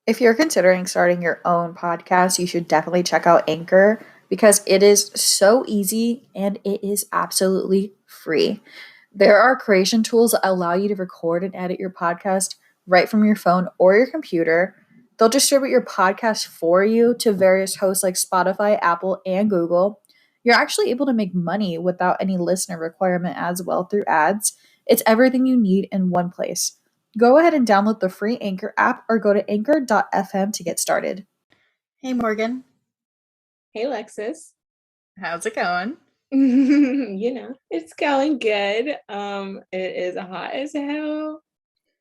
If you're considering starting your own podcast, you should definitely check out Anchor because it is so easy and it is absolutely free. There are creation tools that allow you to record and edit your podcast right from your phone or your computer. They'll distribute your podcast for you to various hosts like Spotify, Apple, and Google. You're actually able to make money without any listener requirement as well through ads. It's everything you need in one place. Go ahead and download the free Anchor app or go to anchor.fm to get started. Hey, Morgan. Hey, Lexus. How's it going? It's going good. It is hot as hell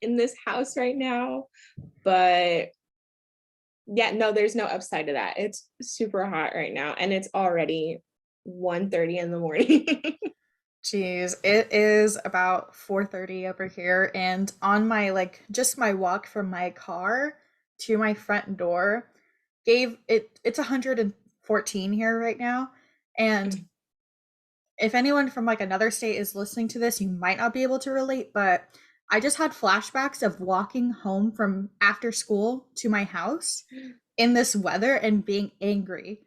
in this house right now, but yeah, no, there's no upside to that. It's super hot right now, and it's already 1:30 in the morning. Jeez, it is about 4:30 over here, and on just my walk from my car to my front door it's 114 here right now. And if anyone from another state is listening to this, you might not be able to relate, but I just had flashbacks of walking home from after school to my house in this weather and being angry.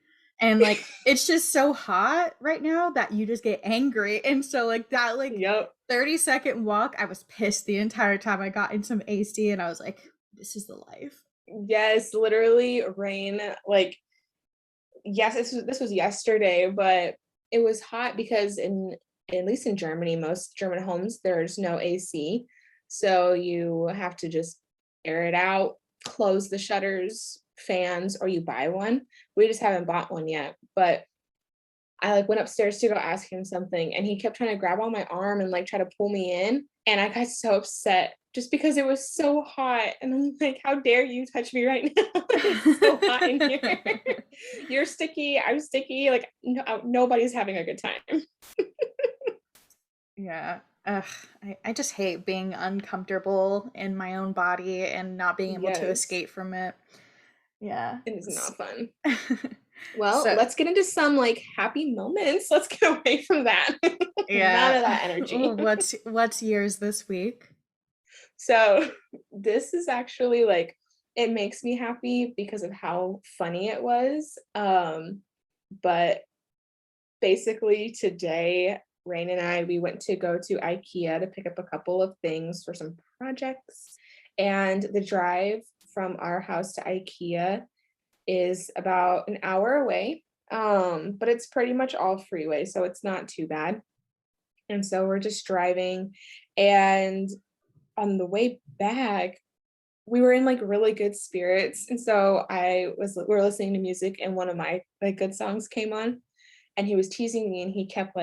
And it's just so hot right now that you just get angry. And so that Yep. 30-second walk, I was pissed the entire time. I got in some AC and I was like, this is the life. Yes, literally rain. Yes, this was yesterday, but it was hot because at least in Germany, most German homes, there's no AC. So you have to just air it out, close the shutters, fans, or you buy one. We just haven't bought one yet. But I went upstairs to go ask him something, and he kept trying to grab on my arm and try to pull me in. And I got so upset just because it was so hot. And I'm like, how dare you touch me right now? It's so hot in here. You're sticky. I'm sticky. Nobody's having a good time. Yeah. Ugh, I just hate being uncomfortable in my own body and not being able to Yes. escape from it. Yeah. It is not fun. Well, So, let's get into some happy moments. Let's get away from that. None yeah. of that energy. What's yours this week? So this is actually it makes me happy because of how funny it was. But basically today, Rain and I, we went to go to IKEA to pick up a couple of things for some projects. And the drive from our house to IKEA is about an hour away. But it's pretty much all freeway, so it's not too bad. And so we're just driving, and on the way back, we were in really good spirits. And so we were listening to music, and one of my good songs came on, and he was teasing me, and he kept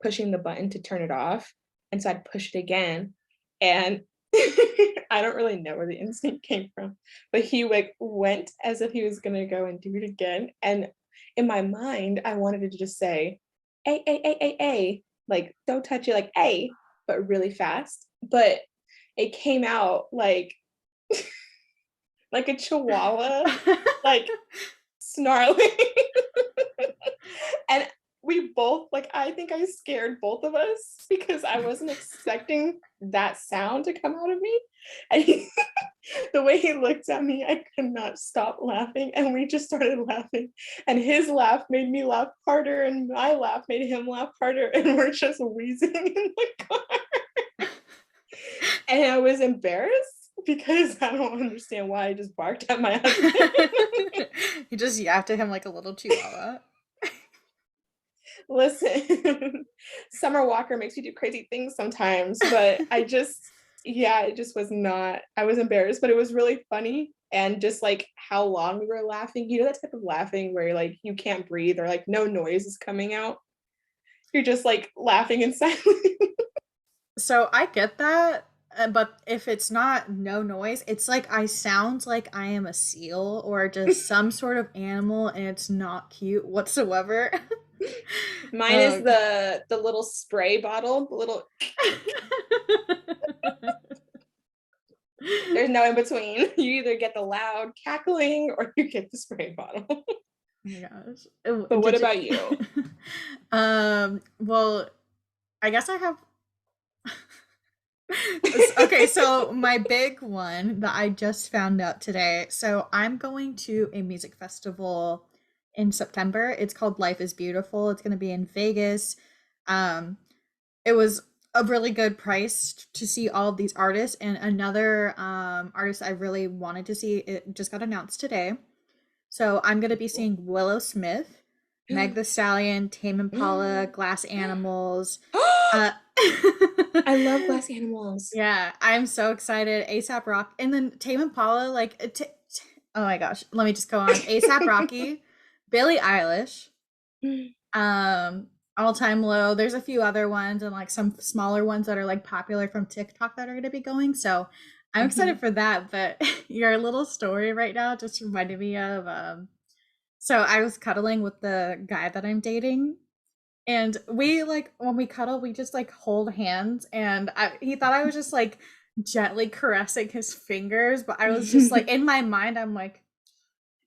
pushing the button to turn it off. And so I'd push it again. And I don't really know where the instinct came from, but he went as if he was gonna go and do it again. And in my mind, I wanted to just say, A, don't touch it, A, but really fast. But it came out like a chihuahua, snarling. And we both I think I scared both of us because I wasn't expecting that sound to come out of me. And the way he looked at me, I could not stop laughing, and we just started laughing. And his laugh made me laugh harder, and my laugh made him laugh harder, and we're just wheezing in the car. And I was embarrassed because I don't understand why I just barked at my husband. You just yapped at him like a little chihuahua. Listen, Summer Walker makes me do crazy things sometimes, but it just was not, I was embarrassed, but it was really funny. And just how long we were laughing, that type of laughing where you can't breathe, or no noise is coming out. You're just laughing in silence. So I get that, but if it's not no noise, it's I sound like I am a seal or just some sort of animal, and it's not cute whatsoever. Mine is the little spray bottle, the little. There's no in between. You either get the loud cackling or you get the spray bottle. Oh my gosh. But what about you? Well, I guess I have Okay, so my big one that I just found out today. So I'm going to a music festival in September. It's called Life is Beautiful. It's going to be in Vegas. Um, it was a really good price to see all of these artists, and another artist I really wanted to see, it just got announced today. So I'm going to be seeing Willow Smith, Meg the Stallion, Tame Impala, Glass Animals. Uh, I love glass animals. yeah, I'm so excited. ASAP Rock, and then Tame Impala, like, oh my gosh, let me just go on. ASAP Rocky, Billie Eilish, um, All Time Low. There's a few other ones and like some smaller ones that are like popular from TikTok that are going to be going. So I'm excited Mhm. for that. But your little story right now just reminded me of so I was cuddling with the guy that I'm dating, and we like when we cuddle, we just like hold hands, and he thought I was just like gently caressing his fingers, but I was just like in my mind, I'm like,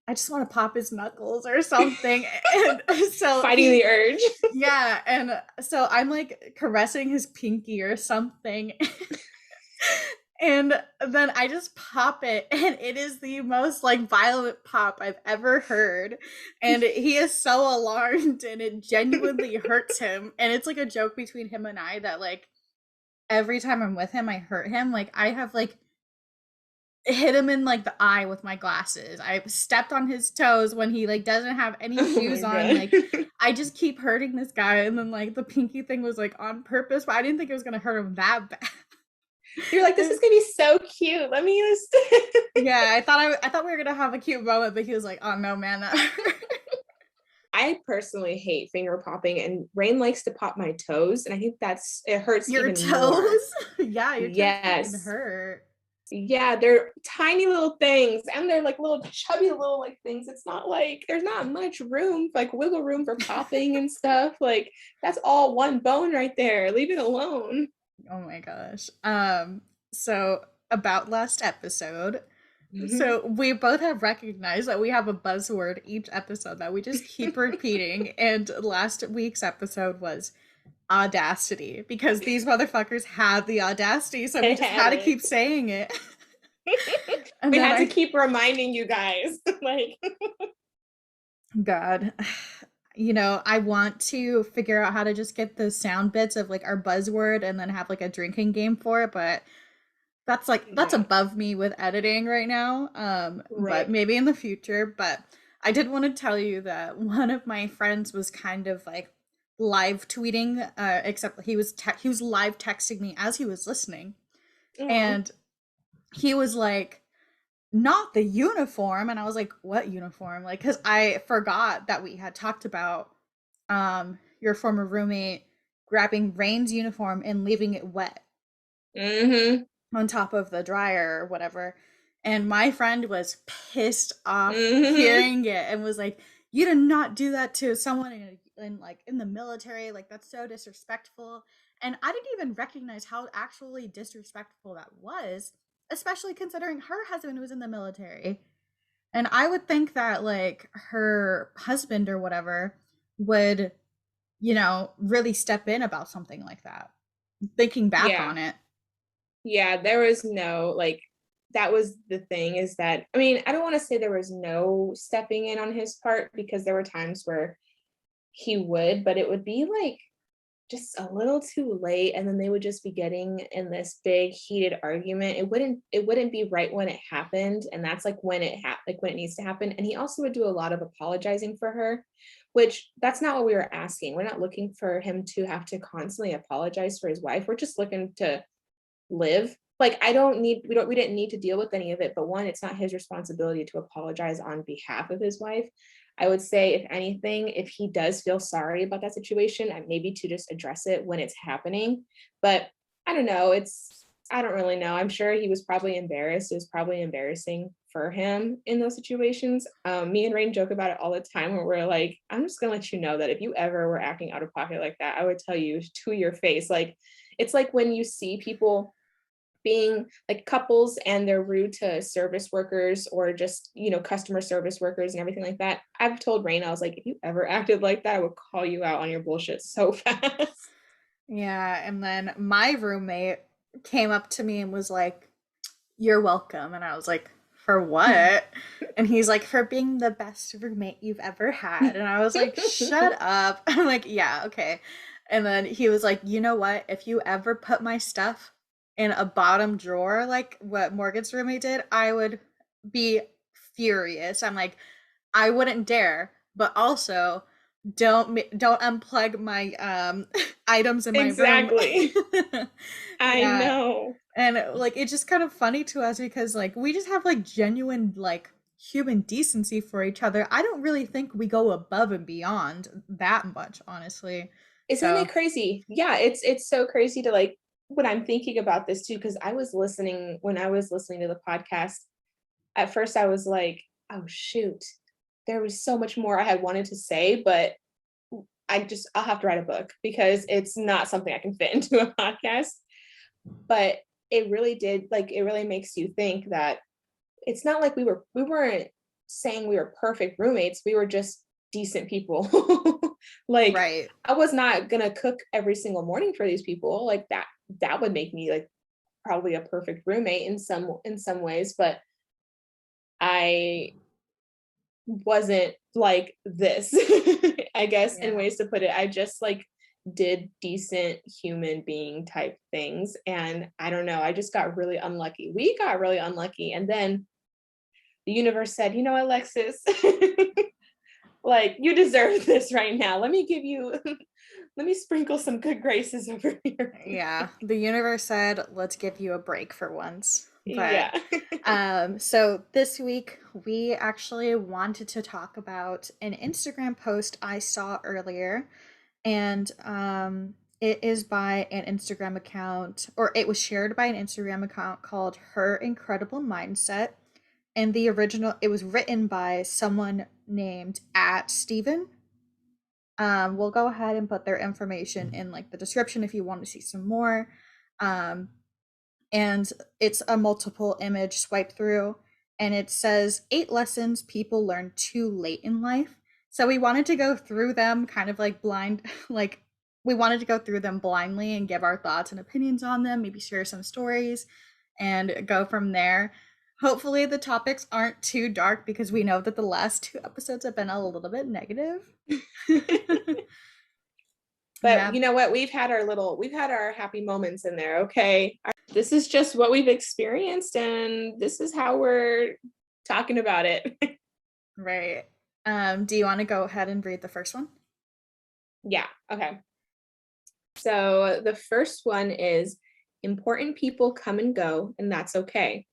I just want to pop his knuckles or something. And so Fighting the urge. yeah, and so I'm like caressing his pinky or something. And then I just pop it, and it is the most like violent pop I've ever heard. And he is so alarmed, and it genuinely hurts him. And it's like a joke between him and I that like every time I'm with him, I hurt him. Like I have like hit him in like the eye with my glasses. I've stepped on his toes when he like doesn't have any Oh my shoes on. Like god. I just keep hurting this guy, and then like the pinky thing was like on purpose, but I didn't think it was gonna hurt him that bad. You're like, this is gonna be so cute. Let me just Yeah, I thought we were gonna have a cute moment, but he was like, "Oh no, man, that hurt." I personally hate finger popping, and Rain likes to pop my toes, and I think it hurts Your even more. toes? Yeah, your toes fucking Yes. hurt. Yeah, they're tiny little things, and they're like little chubby little like things. It's not like there's not much room, like wiggle room for popping and stuff. Like that's all one bone right there. Leave it alone. Oh my gosh. So about last episode, so we both have recognized that we have a buzzword each episode that we just keep repeating, and last week's episode was audacity because these motherfuckers had the audacity, so we They just had had to keep it. saying it. And We then had to I keep reminding you guys. Like, God, I want to figure out how to just get the sound bits of like our buzzword and then have like a drinking game for it, but that's yeah, above me with editing right now. But right. maybe in the future. But I did want to tell you that one of my friends was kind of like live tweeting, except he was live texting me as he was listening, Aw. and he was like, not the uniform. And I was like, what uniform? Like, because I forgot that we had talked about your former roommate grabbing Rain's uniform and leaving it wet Mm-hmm. on top of the dryer or whatever. And my friend was pissed off Mm-hmm. hearing it and was like, you did not do that to someone in the military. Like, that's so disrespectful. And I didn't even recognize how actually disrespectful that was, especially considering her husband was in the military. And I would think that like her husband or whatever would, really step in about something like that. Thinking back Yeah. on it. Yeah, there was no like that was the thing is that I mean, I don't want to say there was no stepping in on his part because there were times where he would, but it would be like just a little too late and then they would just be getting in this big heated argument. It wouldn't be right when it happened and that's like when like when it needs to happen. And he also would do a lot of apologizing for her, which that's not what we were asking. We're not looking for him to have to constantly apologize for his wife. We're just looking to live. Like we didn't need to deal with any of it, but one, it's not his responsibility to apologize on behalf of his wife. I would say if anything, if he does feel sorry about that situation, maybe to just address it when it's happening. But I don't know, I don't really know. I'm sure he was probably embarrassed. It was probably embarrassing for him in those situations. Me and Rain joke about it all the time where we're like, I'm just gonna let you know that if you ever were acting out of pocket like that, I would tell you to your face. Like it's like when you see people being like couples and they're rude to service workers or just customer service workers and everything like that. I've told Rain, I was like, if you ever acted like that, I would call you out on your bullshit so fast. Yeah, and then my roommate, came up to me and was like, "You're welcome." And I was like, "For what?" And he's like, "For being the best roommate you've ever had." And I was like, "Shut up." I'm like, "Yeah, okay." And then he was like, "You know what? If you ever put my stuff in a bottom drawer like what Morgan's roommate did, I would be furious." I'm like, "I wouldn't dare, but also don't unplug my items in my room." Exactly. I Yeah. know. And like it's just kind of funny to us because like we just have like genuine like human decency for each other. I don't really think we go above and beyond that much, honestly. Isn't it So, crazy? Yeah, it's so crazy to like when I'm thinking about this too, because when I was listening to the podcast, at first I was like, oh shoot, there was so much more I had wanted to say, but I'll have to write a book because it's not something I can fit into a podcast. But it really makes you think that it's not like we weren't saying we were perfect roommates. We were just decent people. Like right. I was not gonna cook every single morning for these people. Like that would make me like probably a perfect roommate in some ways, but I wasn't like this. I guess in Yeah. ways to put it. I just like did decent human being type things, and I don't know, I just got really unlucky. We got really unlucky, and then the universe said, "You know, Alexis, like you deserve this right now. Let me give you let me sprinkle some good graces over here." Yeah. The universe said, "Let's give you a break for once." But Yeah. so this week we actually wanted to talk about an Instagram post I saw earlier, and it is by an Instagram account, or it was shared by an Instagram account called Her Incredible Mindset. And the original, it was written by someone named at Steven. We'll go ahead and put their information in like the description if you want to see some more. Um, and it's a multiple image swipe through, and it says 8 lessons people learn too late in life. So we wanted to go through them kind of like blind, like we wanted to go through them blindly and give our thoughts and opinions on them, maybe share some stories and go from there. Hopefully the topics aren't too dark because we know that the last 2 episodes have been a little bit negative. But Yeah, you know what? We've had our happy moments in there. Okay. This is just what we've experienced and this is how we're talking about it. right. Do you want to go ahead and read the first one? Yeah. Okay. So the first one is important people come and go, and that's okay.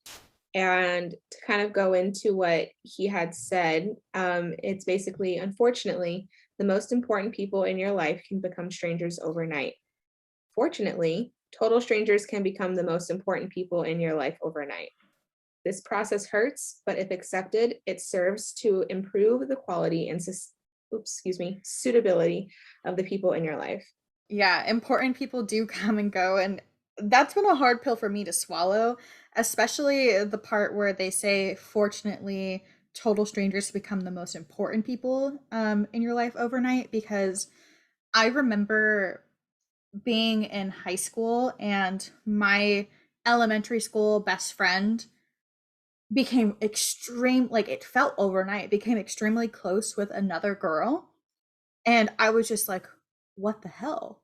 And to kind of go into what he had said, it's basically, unfortunately, the most important people in your life can become strangers overnight. Fortunately, total strangers can become the most important people in your life overnight. This process hurts, but if accepted, it serves to improve the quality and suitability of the people in your life. Yeah, important people do come and go, and that's been a hard pill for me to swallow, especially the part where they say, fortunately, total strangers become the most important people in your life overnight. Because I remember being in high school and my elementary school best friend became extreme, like it felt overnight, became extremely close with another girl. And I was just like, what the hell?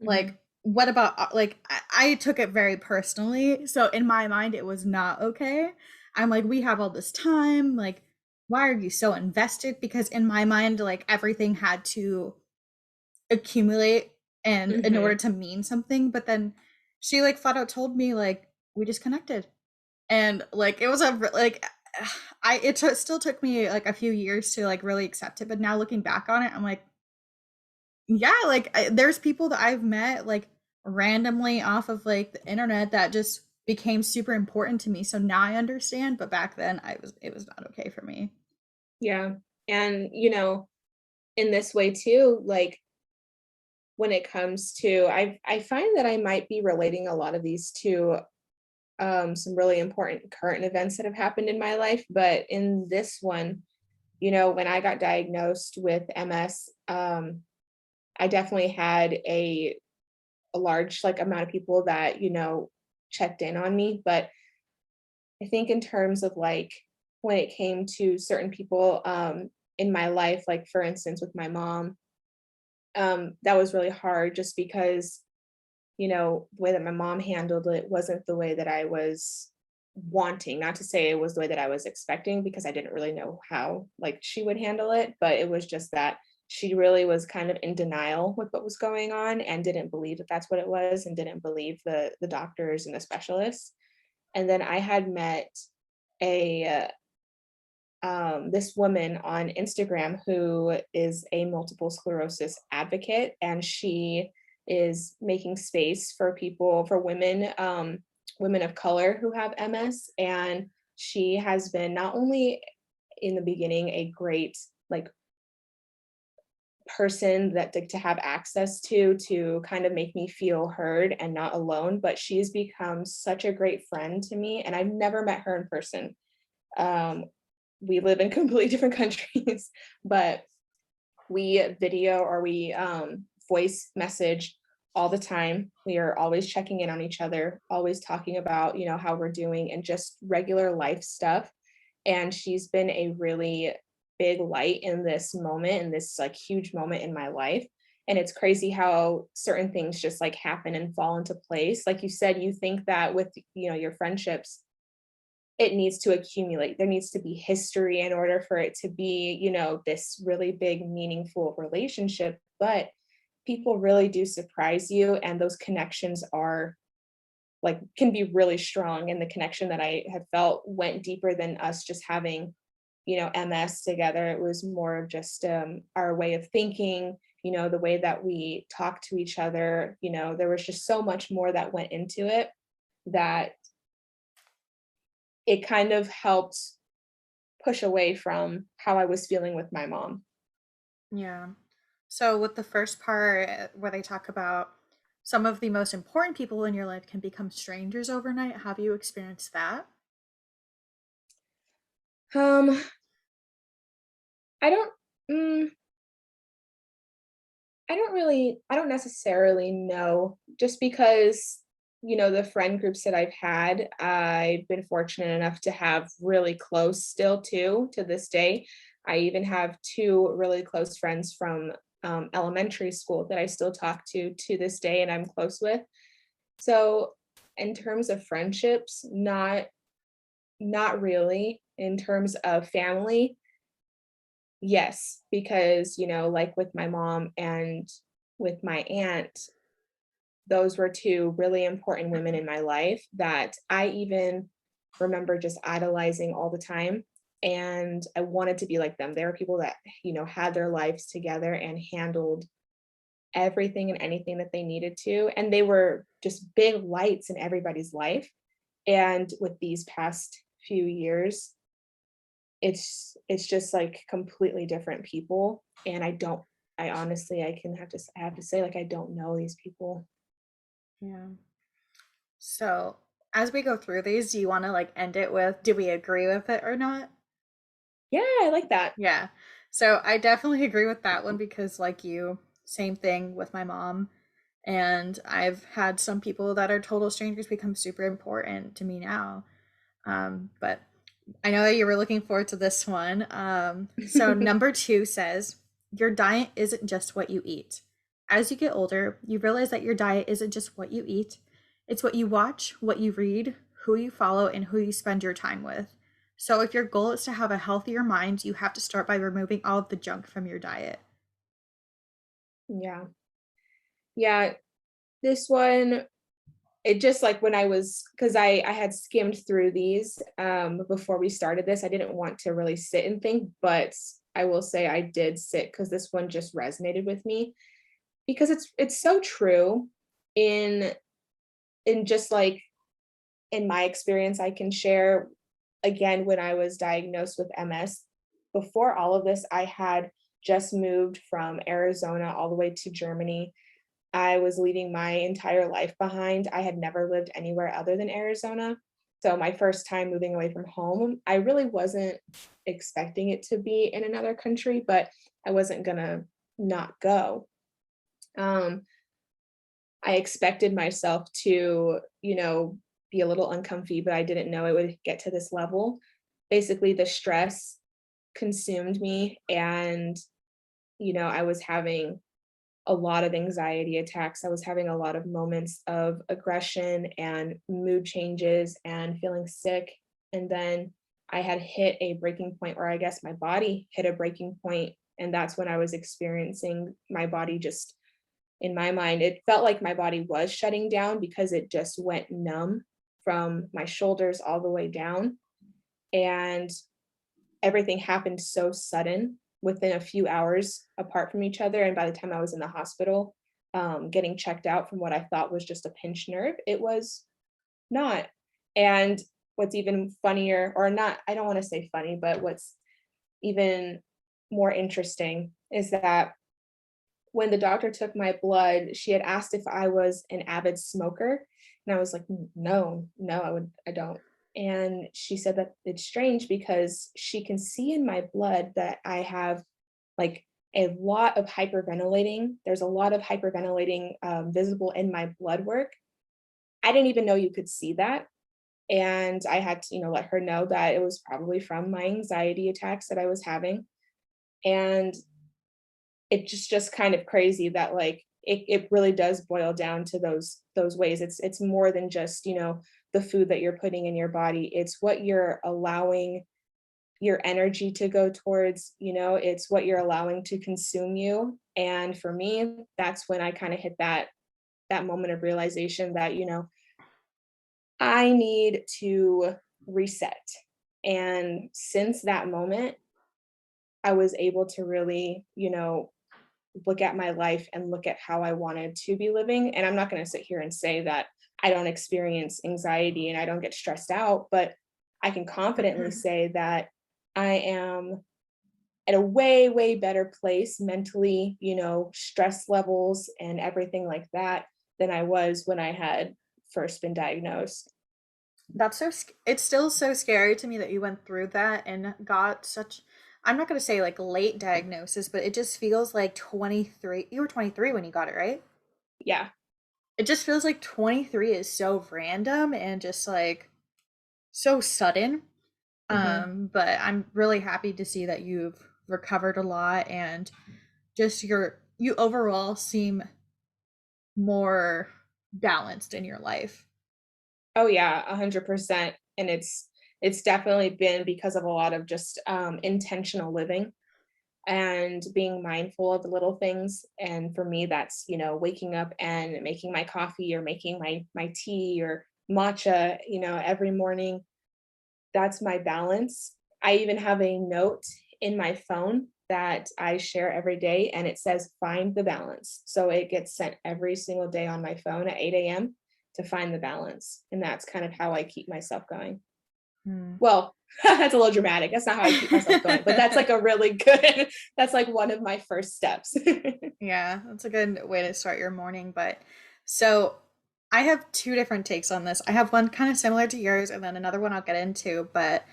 Mhm. Like, what about like I took it very personally. So in my mind it was not okay. I'm like, we have all this time, like why are you so invested? Because in my mind, like everything had to accumulate and in order Mhm. to mean something. But then she like flat out told me like we just connected. And like it was like still took me like a few years to like really accept it, but now looking back on it, I'm like, yeah, like there's people that I've met like randomly off of like the internet that just became super important to me. So now I understand, but back then it was not okay for me. Yeah. And in this way too, like when it comes to I find that I might be relating a lot of these to some really important current events that have happened in my life. But in this one, when I got diagnosed with MS, I definitely had a large like amount of people that checked in on me. But I think in terms of like when it came to certain people in my life, like for instance with my mom, that was really hard just because, the way that my mom handled it wasn't the way that I was wanting. Not to say it was the way that I was expecting, because I didn't really know how like she would handle it, but it was just that she really was kind of in denial with what was going on and didn't believe that that's what it was, and didn't believe the doctors and the specialists. And then I had met a this woman on Instagram who is a multiple sclerosis advocate, and she is making space for people, for women, women of color who have MS. And she has been not only in the beginning a great like person that to have access to kind of make me feel heard and not alone, but she's become such a great friend to me. And I've never met her in person. Um, we live in completely different countries, but we video or we voice message all the time. We are always checking in on each other, always talking about, how we're doing and just regular life stuff. And she's been a really big light in this moment, in this like huge moment in my life. And it's crazy how certain things just like happen and fall into place. Like you said, you think that with, your friendships, it needs to accumulate. There needs to be history in order for it to be, this really big, meaningful relationship. But people really do surprise you. And those connections are like, can be really strong. And the connection that I have felt went deeper than us just having, MS together. It was more of just our way of thinking, the way that we talk to each other. There was just so much more that went into it that it kind of helped push away from how I was feeling with my mom. Yeah. So, with the first part where they talk about some of the most important people in your life can become strangers overnight, have you experienced that? Um, I don't, mm, I don't necessarily know, just because, the friend groups that I've had, I've been fortunate enough to have really close still to this day. I even have two really close friends from elementary school that I still talk to this day and I'm close with. So in terms of friendships, not really. In terms of family, yes, because, like with my mom and with my aunt, those were two really important women in my life that I even remember just idolizing all the time. And I wanted to be like them. They were people that, had their lives together and handled everything and anything that they needed to. And they were just big lights in everybody's life. And with these past few years, it's just like completely different people. And I honestly, I have to say, like, I don't know these people. Yeah. So, as we go through these, do you want to like end it with, do we agree with it or not? Yeah, I like that. Yeah. So, I definitely agree with that one because, like you, same thing with my mom. And I've had some people that are total strangers become super important to me now. But I know that you were looking forward to this one. So, number two says, your diet isn't just what you eat. As you get older, you realize that your diet isn't just what you eat, it's what you watch, what you read, who you follow, and who you spend your time with. So, if your goal is to have a healthier mind, you have to start by removing all of the junk from your diet. Yeah. Yeah, this one, it just like when I was, because I had skimmed through these before we started this. I didn't want to really sit and think, but I will say I did sit because this one just resonated with me, because it's so true in just like in my experience. I can share again, when I was diagnosed with MS. Before all of this, I had just moved from Arizona all the way to Germany. I was leaving my entire life behind. I had never lived anywhere other than Arizona. So my first time moving away from home, I really wasn't expecting it to be in another country, but I wasn't gonna not go. Um, I expected myself to, be a little uncomfy, but I didn't know it would get to this level. Basically, the stress consumed me, and I was having a lot of anxiety attacks. I was having a lot of moments of aggression and mood changes and feeling sick. And then I had hit a breaking point, or I guess my body hit a breaking point, and that's when I was experiencing my body just, in my mind, it felt like my body was shutting down because it just went numb from my shoulders all the way down. And everything happened so sudden within a few hours apart from each other. And by the time I was in the hospital, getting checked out from what I thought was just a pinched nerve, it was not. And what's even funnier, or not, I don't want to say funny, but what's even more interesting is that when the doctor took my blood, she had asked if I was an avid smoker. And I was like, no, no, I don't. And she said that it's strange because she can see in my blood that I have like a lot of hyperventilating. There's a lot of hyperventilating visible in my blood work. I didn't even know you could see that. And I had to, let her know that it was probably from my anxiety attacks that I was having. And it's just kind of crazy that like it really does boil down to those ways. It's more than just, the food that you're putting in your body. It's what you're allowing your energy to go towards, it's what you're allowing to consume you. And for me, that's when I kind of hit that moment of realization that, I need to reset. And since that moment, I was able to really, look at my life and look at how I wanted to be living. And I'm not going to sit here and say that I don't experience anxiety and I don't get stressed out, but I can confidently say that I am at a way, way better place mentally, stress levels and everything like that than I was when I had first been diagnosed. That's it's still so scary to me that you went through that and got such, I'm not going to say like late diagnosis, but it just feels like 23. You were 23 when you got it, right? Yeah. It just feels like 23 is so random and just like so sudden. Hmm. But I'm really happy to see that you've recovered a lot and just you overall seem more balanced in your life. Oh yeah, 100%. And it's definitely been because of a lot of just intentional living and being mindful of the little things. And for me, that's, waking up and making my coffee or making my tea or matcha, every morning. That's my balance. I even have a note in my phone that I share every day, and it says find the balance. So it gets sent every single day on my phone at 8 a.m. to find the balance. And that's kind of how I keep myself going. Hmm. Well, that's a little dramatic. That's not how I keep myself going, but that's like a really good, that's like one of my first steps. Yeah, that's a good way to start your morning. But so I have two different takes on this. I have one kind of similar to yours, and then another one I'll get into. But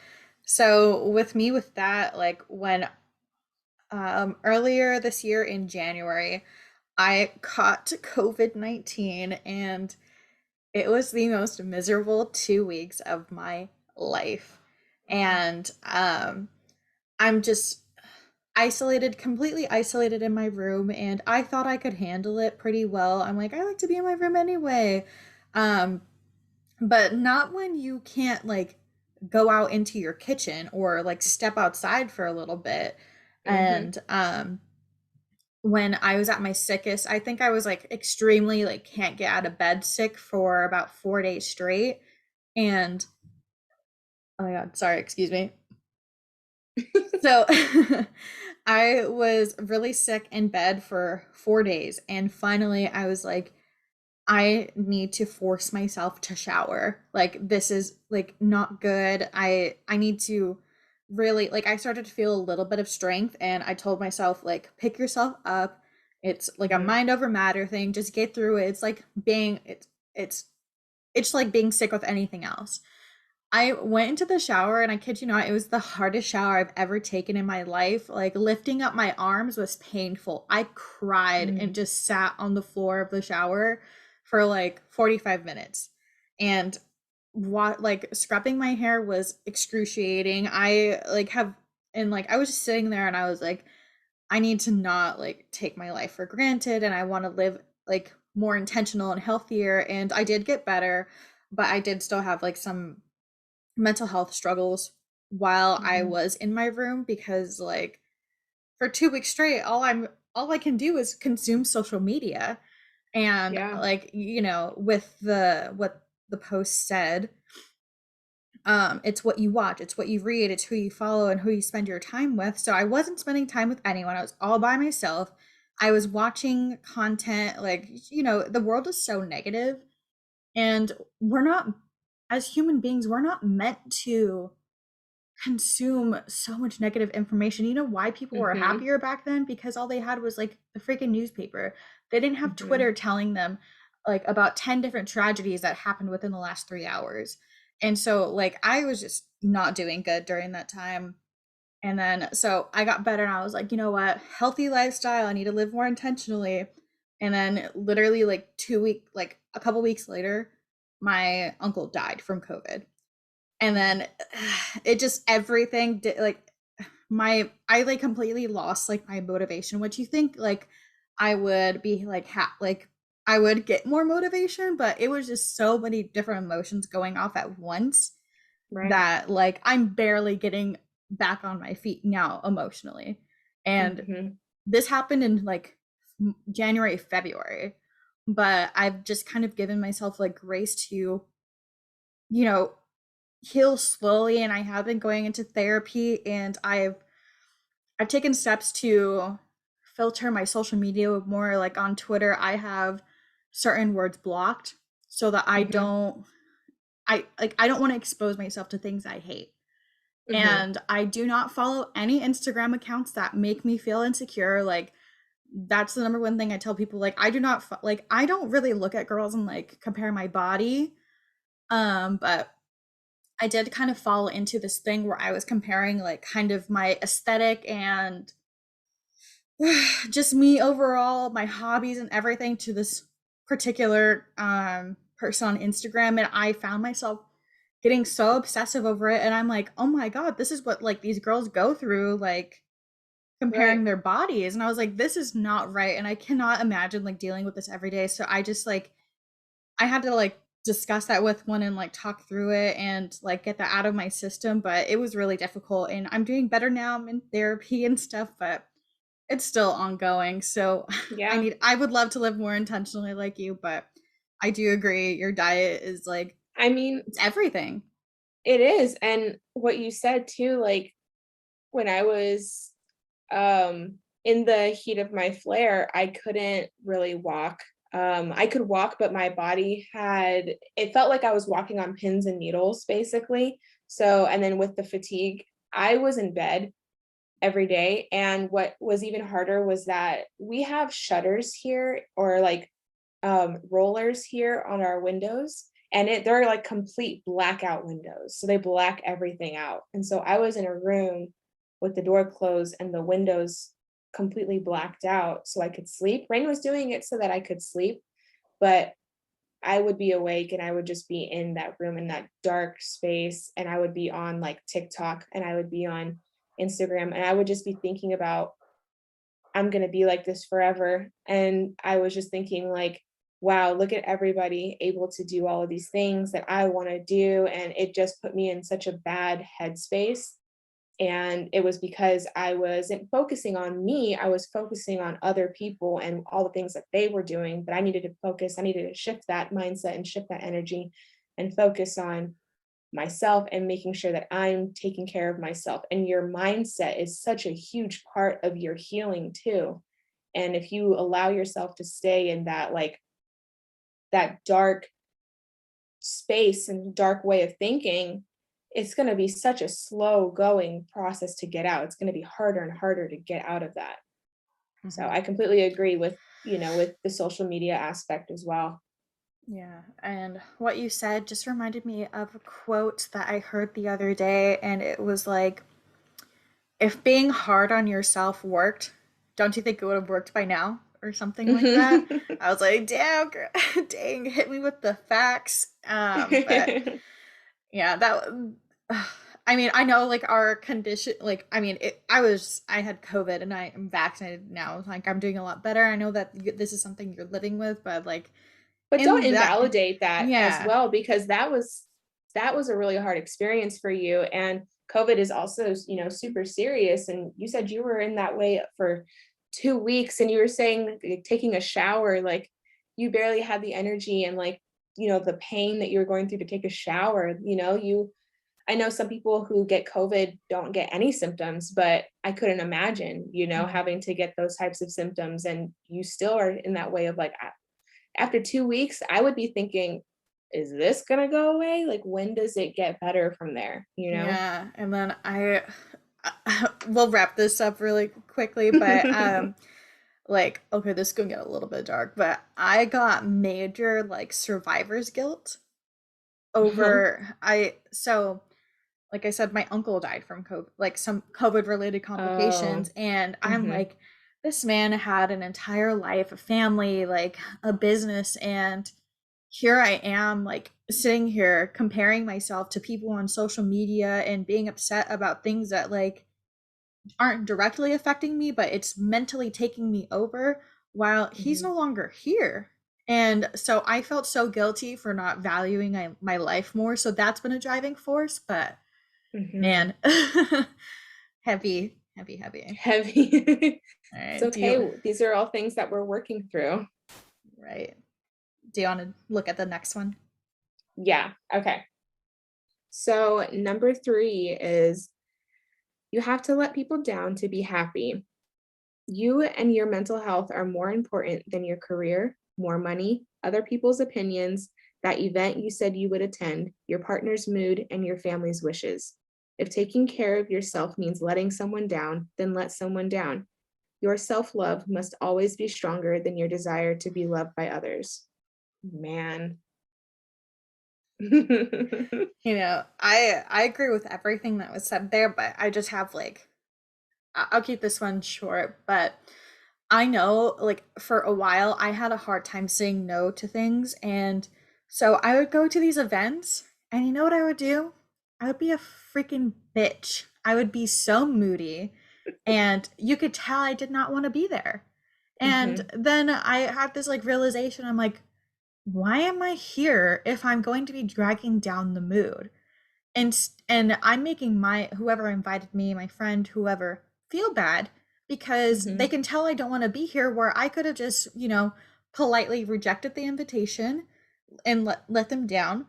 so with me, with that, like when earlier this year in January, I caught COVID-19, and it was the most miserable 2 weeks of my life. Wow. And I'm just isolated, completely isolated in my room, and I thought I could handle it pretty well. I'm like, I like to be in my room anyway. Um, but not when you can't like go out into your kitchen or like step outside for a little bit. Hmm. And when I was at my sickest, I think I was like extremely like can't get out of bed sick for about 4 days straight. And oh my god, sorry, excuse me. So I was really sick in bed for 4 days, and finally I was like, I need to force myself to shower. Like this is like not good. I need to really like I started to feel a little bit of strength, and I told myself like pick yourself up. It's like a Hmm. mind over matter thing. Just get through it. It's like being it's it's like being sick with anything else. I went into the shower, and I kid you not, it was the hardest shower I've ever taken in my life. Like lifting up my arms was painful. I cried and Mm. just sat on the floor of the shower for like 45 minutes. And like scrubbing my hair was excruciating. I like have and like I was just sitting there and I was like, I need to not like take my life for granted and I want to live like more intentional and healthier. And I did get better, but I did still have like some mental health struggles while I Mhm. was in my room because like for 2 weeks straight, all I can do is consume social media. And Yeah. like, with the what the post said, it's what you watch, it's what you read, it's who you follow and who you spend your time with. So I wasn't spending time with anyone. I was all by myself. I was watching content like, the world is so negative and we're not as human beings, we're not meant to consume so much negative information. You know why people were Mhm. happier back then? Because all they had was like the freaking newspaper. They didn't have Mhm. Twitter telling them like about 10 different tragedies that happened within the last 3 hours. And so like I was just not doing good during that time. And then so I got better and I was like, you know what? Healthy lifestyle. I need to live more intentionally. And then literally like like a couple weeks later, my uncle died from COVID. And then it just everything did like I like completely lost like my motivation, which you think like I would be like like I would get more motivation, but it was just so many different emotions going off at once Right. that like I'm barely getting back on my feet now emotionally. And Mhm. this happened in like January, February, but I've just kind of given myself like grace to, you know, heal slowly. And I have been going into therapy and I've taken steps to filter my social media more. Like on Twitter, I have certain words blocked so that Mhm. I don't want to expose myself to things I hate. Mhm. And I do not follow any Instagram accounts that make me feel insecure. Like that's the number one thing I tell people. Like I do not like I don't really look at girls and like compare my body. But I did kind of fall into this thing where I was comparing like kind of my aesthetic and just me overall, my hobbies and everything to this particular person on Instagram, and I found myself getting so obsessive over it and I'm like, "Oh my god, this is what like these girls go through like Right. comparing their bodies." And I was like, "This is not right." And I cannot imagine like dealing with this every day. So I just like I had to like discuss that with one and like talk through it and like get that out of my system, but it was really difficult and I'm doing better now. I'm in therapy and stuff, but it's still ongoing. So Yeah. I would love to live more intentionally like you, but I do agree your diet is like I mean, it's everything. it is. And what you said too, like when I was in the heat of my flare, I couldn't really walk. I could walk, but my body had it felt like I was walking on pins and needles basically. So, and then with the fatigue, I was in bed every day. And what was even harder was that we have shutters here or like rollers here on our windows and they're like complete blackout windows. So they black everything out. And so I was in a room with the door closed and the windows completely blacked out so I could sleep. Rain was doing it so that I could sleep, but I would be awake and I would just be in that room in that dark space and I would be on like TikTok and I would be on Instagram and I would just be thinking about I'm going to be like this forever. And I was just thinking like, wow, look at everybody able to do all of these things that I want to do. And it just put me in such a bad headspace. And it was because I wasn't focusing on me, I was focusing on other people and all the things that they were doing. But I needed to focus, I needed to shift that mindset and shift that energy and focus on myself and making sure that I'm taking care of myself. And your mindset is such a huge part of your healing too. And if you allow yourself to stay in that like that dark space and dark way of thinking, it's going to be such a slow going process to get out. It's going to be harder and harder to get out of that. So Mhm. I completely agree with, with the social media aspect as well. Yeah, and what you said just reminded me of a quote that I heard the other day, and it was like, if being hard on yourself worked, don't you think it would have worked by now? Or something like that. I was like, damn, girl, dang, hit me with the facts. But Yeah, I mean, I know like our condition, like, I mean, I had COVID and I am vaccinated now. Like, I'm doing a lot better. I know that this is something you're living with, but like, But don't in that, invalidate that as yeah, well, because that was a really hard experience for you. And COVID is also, super serious. And you said you were in that way for 2 weeks, and you were saying like, taking a shower, like you barely had the energy and like, the pain that you were going through to take a shower. I know some people who get COVID don't get any symptoms, but I couldn't imagine, mm, having to get those types of symptoms. And you still are in that way of like, after 2 weeks, I would be thinking, is this going to go away? Like, when does it get better from there? yeah. And then we'll wrap this up really quickly, but like, okay, this is gonna get a little bit dark, but I got major like survivor's guilt over I so like I said, my uncle died from COVID, like some COVID related Oh, complications. And I'm mm-hmm, like, this man had an entire life, a family, like a business. And here I am, like sitting here comparing myself to people on social media and being upset about things that like aren't directly affecting me, but it's mentally taking me over while he's mm-hmm, no longer here. And so I felt so guilty for not valuing my life more. So that's been a driving force. But mm-hmm. man, heavy, heavy, heavy. Heavy. All It's right. okay. These are all things that we're working through. Right. Do you want to look at the next one? Yeah. Okay. So, number 3 is you have to let people down to be happy. You and your mental health are more important than your career, more money, other people's opinions, that event you said you would attend, your partner's mood, and your family's wishes. If taking care of yourself means letting someone down, then let someone down. Your self love must always be stronger than your desire to be loved by others. Man. I agree with everything that was said there, but I just have like I'll keep this one short, but I know like for a while I had a hard time saying no to things. And so I would go to these events and you know what I would do? I would be a freaking bitch. I would be so moody and you could tell I did not want to be there. And Mhm, then I had this like realization. I'm like, why am I here if I'm going to be dragging down the mood? And I'm making my whoever invited me, my friend, whoever, feel bad because they mhm, can tell I don't want to be here where I could have just, politely rejected the invitation and let them down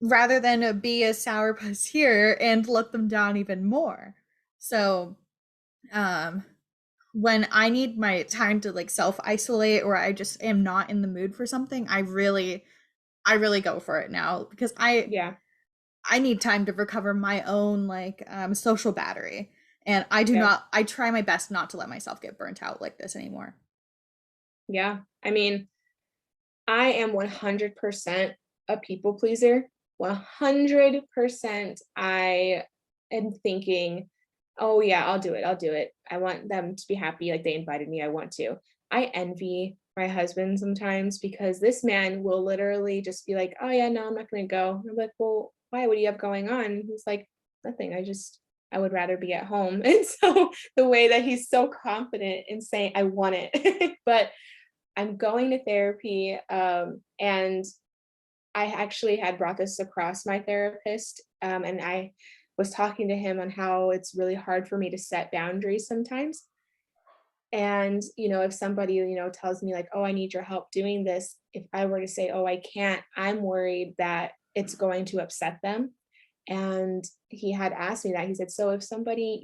rather than be a sourpuss here and let them down even more. So, um when I need my time to like self isolate or I just am not in the mood for something, I really go for it now because yeah, I need time to recover my own like social battery. And yep, I try my best not to let myself get burnt out like this anymore. yeah. I mean, I am 100% a people pleaser. 100% I am thinking, "Oh, yeah, I'll do it, I'll do it. I want them to be happy, like, they invited me, I want to." I envy my husband sometimes because this man will literally just be like, "Oh, yeah, no, I'm not gonna go." I'm like, "Well, why? What do you have going on?" He's like, "Nothing, I would rather be at home." And so, the way that he's so confident in saying, "I want it." But I'm going to therapy, and I actually had brought this across my therapist, and I was talking to him on how it's really hard for me to set boundaries sometimes. And, if somebody, tells me like, "Oh, I need your help doing this," if I were to say, "Oh, I can't," I'm worried that it's going to upset them. And he had asked me that. He said, "So if somebody,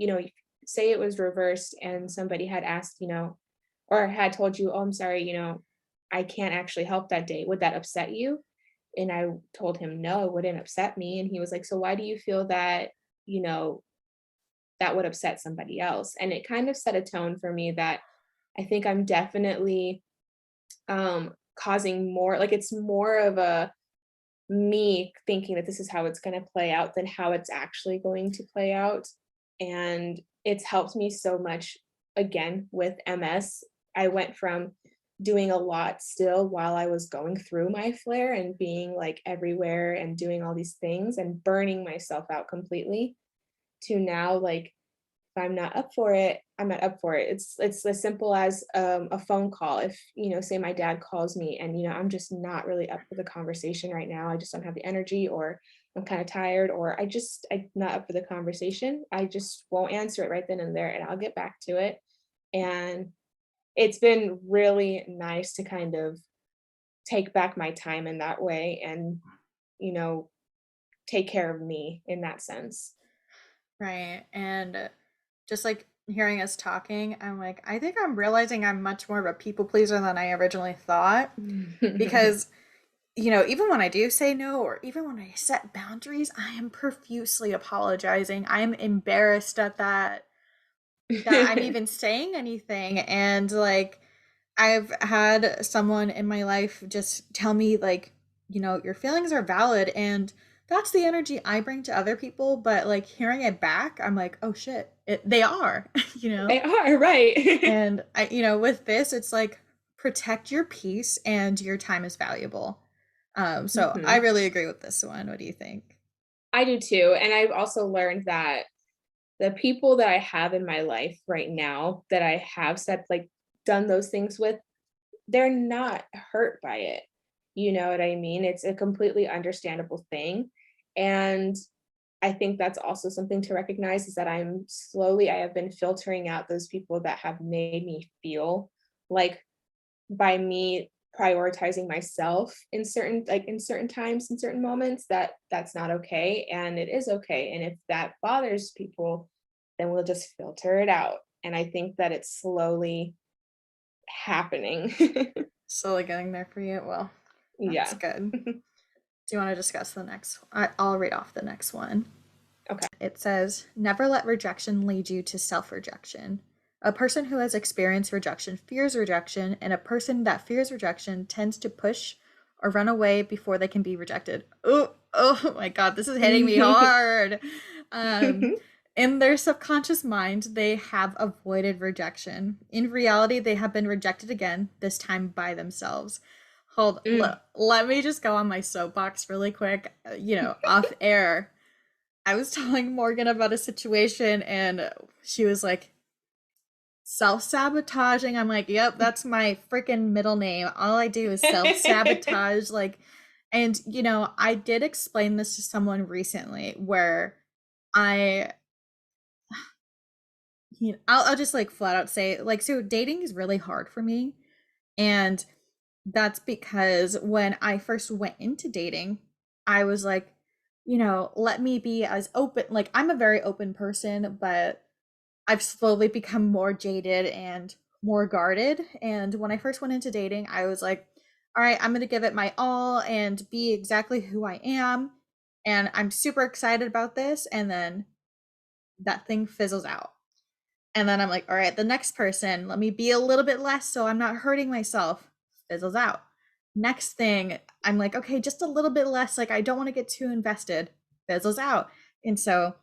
say it was reversed and somebody had asked, or had told you, 'Oh, I'm sorry, I can't actually help that day,' would that upset you?" And I told him, "No, it wouldn't upset me." And he was like, "So why do you feel that, you know, that would upset somebody else?" And it kind of set a tone for me that I think I'm definitely causing more, like it's more of a me thinking that this is how it's going to play out than how it's actually going to play out. And it's helped me so much again with MS. I went from doing a lot still while I was going through my flare and being like everywhere and doing all these things and burning myself out completely, to now like if I'm not up for it, I'm not up for it. It's as simple as a phone call. If say my dad calls me and I'm just not really up for the conversation right now. I just don't have the energy, or I'm kind of tired, or I'm not up for the conversation. I just won't answer it right then and there, and I'll get back to it. And it's been really nice to kind of take back my time in that way, and you know take care of me in that sense. Right. And just like hearing us talking, I'm like, I think I'm realizing I'm much more of a people pleaser than I originally thought. Because, even when I do say no, or even when I set boundaries, I am profusely apologizing. I'm embarrassed at that I'm even saying anything. And like, I've had someone in my life just tell me, like, your feelings are valid. And that's the energy I bring to other people. But like hearing it back, I'm like, oh shit, they are, you know? They are right. And with this, it's like protect your peace and your time is valuable. So I Mhm. really agree with this one. What do you think? I do too, and I've also learned that the people that I have in my life right now that I have said like done those things with, they're not hurt by it. You know what I mean? It's a completely understandable thing. And I think that's also something to recognize, is that I have been filtering out those people that have made me feel like, by me prioritizing myself in certain times, in certain moments, that's not okay, and it is okay. And if that bothers people, then we'll just filter it out. And I think that it's slowly happening. Slowly getting there for you. Well, that's Yeah. good. Do you want to discuss the next? I'll read off the next one. Okay. It says, never let rejection lead you to self rejection. A person who has experienced rejection fears rejection, and a person that fears rejection tends to push or run away before they can be rejected. Oh my God, this is hitting me hard. Um, in their subconscious mind, they have avoided rejection. In reality, they have been rejected again, this time by themselves. Mm. Let me just go on my soapbox really quick, off air. I was telling Morgan about a situation and she was like, self-sabotaging. I'm like, yep, that's my freaking middle name. All I do is self-sabotage. Like, and I did explain this to someone recently where I I'll just like flat out say, like, so dating is really hard for me. And that's because when I first went into dating, I was like, let me be as open. Like, I'm a very open person, but I've slowly become more jaded and more guarded. And when I first went into dating, I was like, all right, I'm going to give it my all and be exactly who I am. And I'm super excited about this. And then that thing fizzles out. And then I'm like, all right, the next person, let me be a little bit less so I'm not hurting myself. Fizzles out. Next thing, I'm like, okay, just a little bit less. Like, I don't want to get too invested. Fizzles out. And so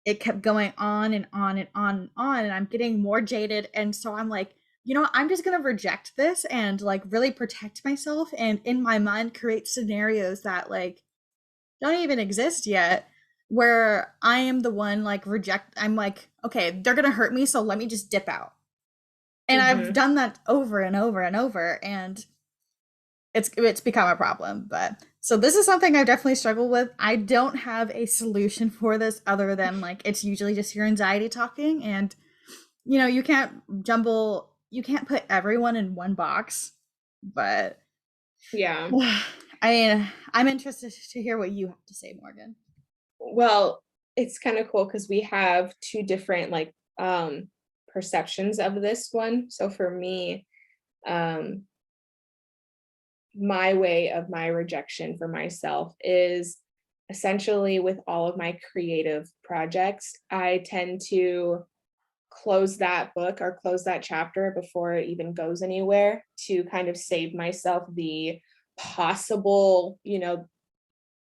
it kept going on and on and on and on. And I'm getting more jaded. And so I'm like, I'm just going to reject this and like really protect myself. And in my mind, create scenarios that like don't even exist yet, where I am the one like I'm like, okay, they're gonna hurt me, so let me just dip out. And I've Hmm. done that over and over and over, and it's become a problem. But so this is something I definitely struggle with. I don't have a solution for this other than like it's usually just your anxiety talking, and you can't put everyone in one box. But Yeah. I'm interested to hear what you have to say, Morgan. Well, it's kind of cool because we have two different like perceptions of this one. So for me, um my way of my rejection for myself is essentially with all of my creative projects, I tend to close that book or close that chapter before it even goes anywhere, to kind of save myself the possible,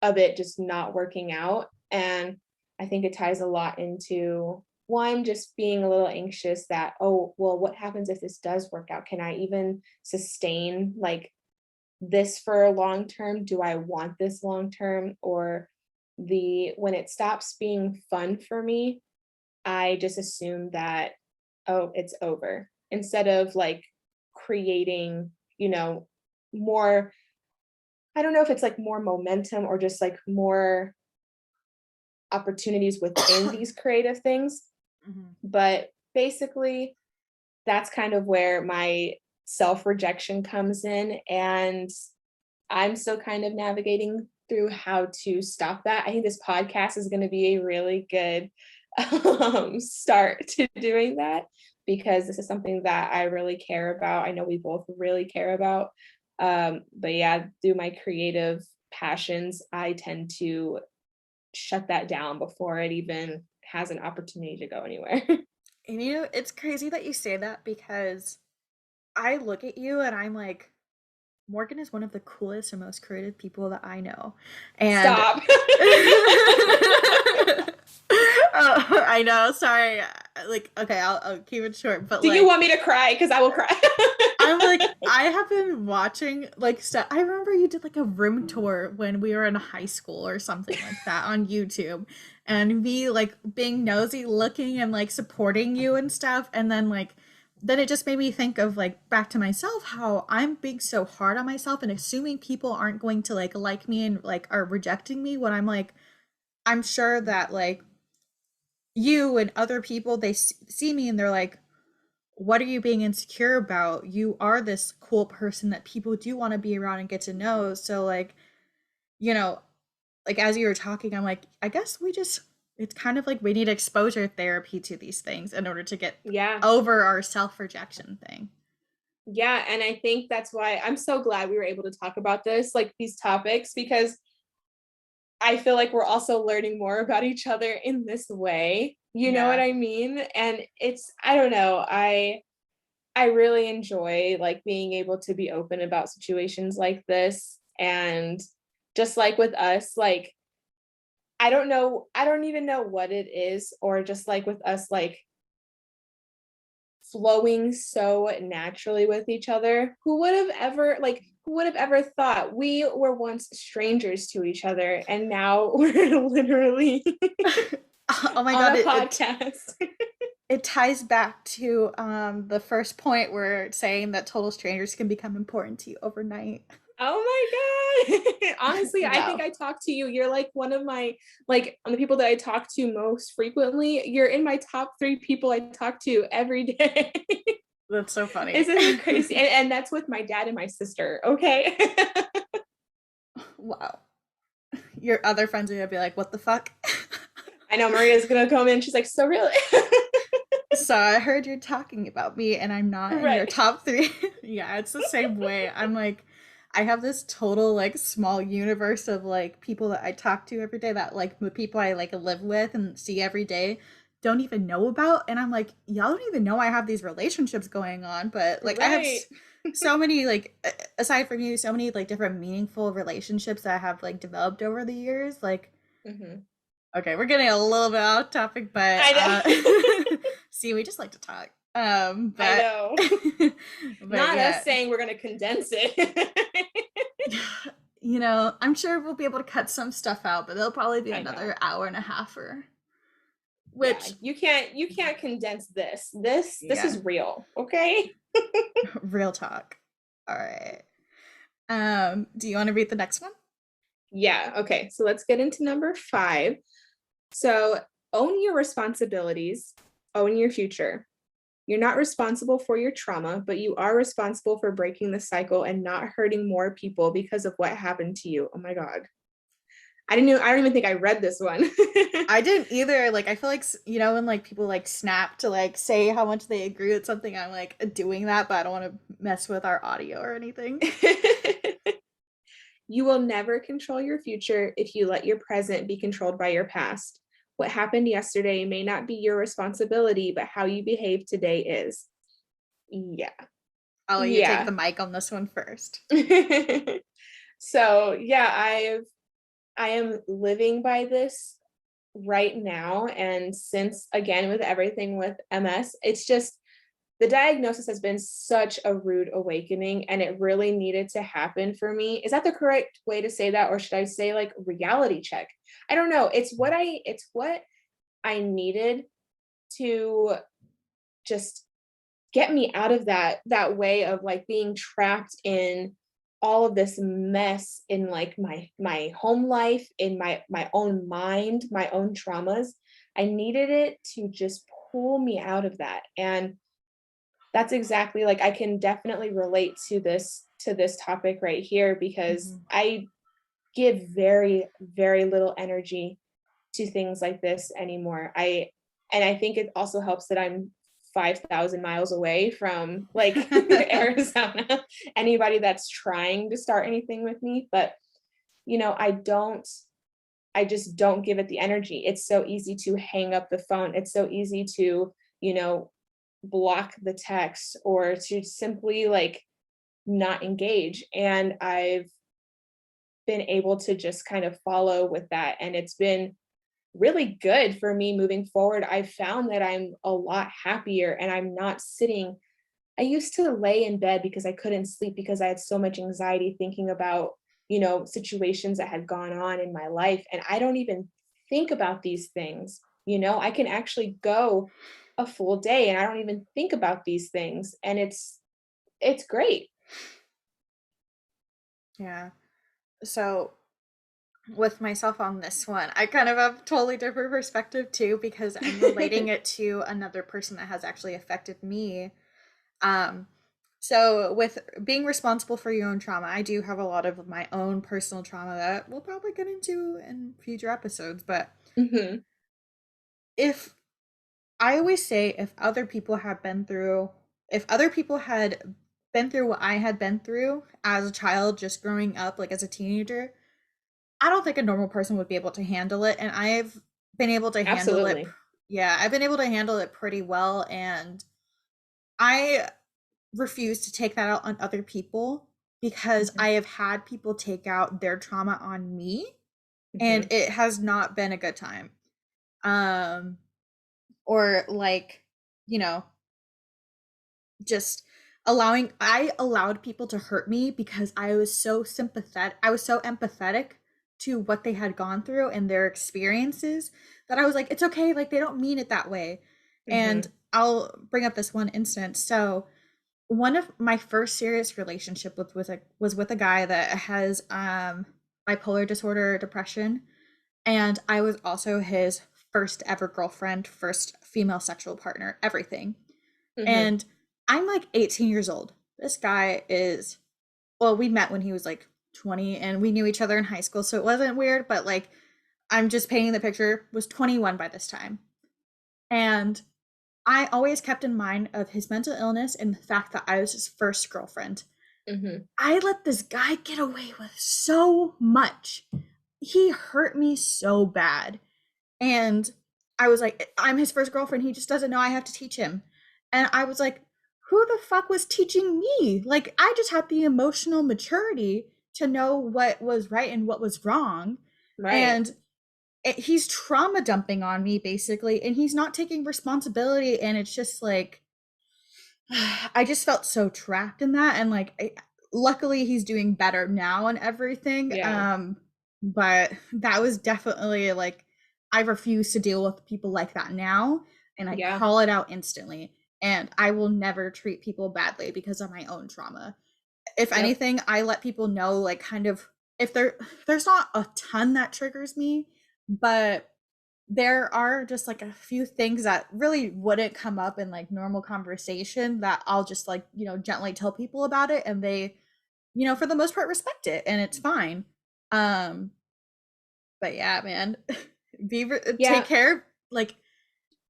of it just not working out. And I think it ties a lot into one, just being a little anxious that, oh, well, what happens if this does work out? Can I even sustain like this for a long term? Do I want this long term? Or the when it stops being fun for me, I just assume that, oh, it's over, instead of like creating, more, I don't know if it's like more momentum or just like more opportunities within these creative things. Mhm. But basically, that's kind of where my self rejection comes in. And I'm still kind of navigating through how to stop that. I think this podcast is going to be a really good start to doing that, because this is something that I really care about. I know we both really care about. But yeah, through my creative passions, I tend to shut that down before it even has an opportunity to go anywhere. And it's crazy that you say that because I look at you and I'm like, Morgan is one of the coolest and most creative people that I know. And Stop. I know, sorry. Like, okay, I'll keep it short, but Do you like, want me to cry? Because I will cry. I'm like, I have been watching like stuff. I remember you did like a room tour when we were in high school or something like that on YouTube, and me like being nosy, looking and like supporting you and stuff, and then it just made me think of like back to myself how I'm being so hard on myself and assuming people aren't going to like me and like are rejecting me when I'm like I'm sure that like you and other people they see me and they're like, what are you being insecure about? You are this cool person that people do want to be around and get to know. So like, you know, like as you were talking, I'm like, I guess it's kind of like we need exposure therapy to these things in order to get Yeah. over our self-rejection thing. Yeah. And I think that's why I'm so glad we were able to talk about this, like these topics, because I feel like we're also learning more about each other in this way. You know what Yeah. I mean? And I don't know, I really enjoy like being able to be open about situations like this. And just like with us, like I don't even know what it is, or just like with us, like flowing so naturally with each other. Who would have ever thought we were once strangers to each other and now we're literally Oh my on god, a podcast. it ties back to the first point where it's saying that total strangers can become important to you overnight. Oh my god. Honestly, I think Wow. I talk to you. You're like one of my, like, on the people that I talk to most frequently. You're in my top 3 people I talk to every day. That's so funny. Isn't it crazy? And that's with my dad and my sister, okay? Wow. Your other friends are gonna be like, what the fuck? I know Maria's gonna come in. She's like, so really? So I heard you're talking about me and I'm not in your Right. top three. Yeah, it's the same way. I'm like, I have this total like small universe of like people that I talk to every day that like the people I like live with and see every day don't even know about. And I'm like, y'all don't even know I have these relationships going on. But like, I have Right. so many, like, aside from you, so many like different meaningful relationships that I have like developed over the years. Like, Hmm. okay, we're getting a little bit off topic, but I know. see, we just like to talk. I But know. but Not us yeah, saying we're gonna condense it. I'm sure we'll be able to cut some stuff out, but there'll probably be I know. another hour and a half or Yeah, which you can't condense this. This yeah, is real, okay? real talk. All right. Do you want to read the next one? Yeah, okay. So let's get into number 5. So, own your responsibilities, own your future. You're not responsible for your trauma, but you are responsible for breaking the cycle and not hurting more people because of what happened to you. Oh my God. I don't even think I read this one. I didn't either. Like, I feel like when like people like snap to like say how much they agree with something. I'm like doing that, but I don't want to mess with our audio or anything. You will never control your future if you let your present be controlled by your past. What happened yesterday may not be your responsibility, but how you behave today is. Yeah. I'll let you take the Yeah. mic on this one first. So, yeah, I am living by this right now, and since, again, with everything with MS, it's just the diagnosis has been such a rude awakening, and it really needed to happen for me. Is that the correct way to say that, or should I say like reality check? I don't know. It's what I needed to just get me out of that way of like being trapped in all of this mess in like my home life, in my own mind, my own traumas. I needed it to just pull me out of that. And that's exactly, like, I can definitely relate to this topic right here, because Mhm. I give very, very little energy to things like this anymore. I think it also helps that I'm 5,000 miles away from like Arizona. Anybody that's trying to start anything with me, but I just don't give it the energy. It's so easy to hang up the phone. It's so easy to, you know, block the text, or to simply like not engage. And I've been able to just kind of follow with that. And it's been really good for me moving forward. I've found that I'm a lot happier, and I'm not sitting. I used to lay in bed because I couldn't sleep because I had so much anxiety thinking about, situations that had gone on in my life. And I don't even think about these things. I can actually go a full day and I don't even think about these things. And it's great. Yeah. So with myself on this one, I kind of have a totally different perspective too, because I'm relating it to another person that has actually affected me. Um, so with being responsible for your own trauma, I do have a lot of my own personal trauma that we'll probably get into in future episodes. But Hmm. if I always say, if other people had been through what I had been through as a child, just growing up, like as a teenager, I don't think a normal person would be able to handle it. And I've been able to handle it. Absolutely. Yeah, I've been able to handle it pretty well. And I refuse to take that out on other people because Hmm. I have had people take out their trauma on me and Hmm. it has not been a good time. Um, or like, you know, just I allowed people to hurt me because I was so empathetic to what they had gone through and their experiences that I was like, it's okay, like they don't mean it that way. And Hmm. I'll bring up this one instance. So one of my first serious relationship was with a guy that has bipolar disorder, depression, and I was also his first ever girlfriend, first female sexual partner, everything. Hmm. And I'm like 18 years old. This guy is, well, we met when he was like 20 and we knew each other in high school, so it wasn't weird, but like I'm just painting the picture, was 21 by this time. And I always kept in mind of his mental illness and the fact that I was his first girlfriend. Hmm. I let this guy get away with so much. He hurt me so bad. And I was like, I'm his first girlfriend. He just doesn't know I have to teach him. And I was like, who the fuck was teaching me? Like, I just had the emotional maturity to know what was right and what was wrong. Right. And he's trauma dumping on me, basically. And he's not taking responsibility. And it's just like, I just felt so trapped in that. And like, luckily, he's doing better now and everything. Yeah. But that was definitely like, I refuse to deal with people like that now, and I Yeah. call it out instantly. And I will never treat people badly because of my own trauma. If Yep. anything, I let people know, like, kind of, if there's not a ton that triggers me, but there are just like a few things that really wouldn't come up in like normal conversation that I'll just like, gently tell people about it, and they, for the most part respect it, and it's fine. Um but yeah, man. Take Yeah. care. Like,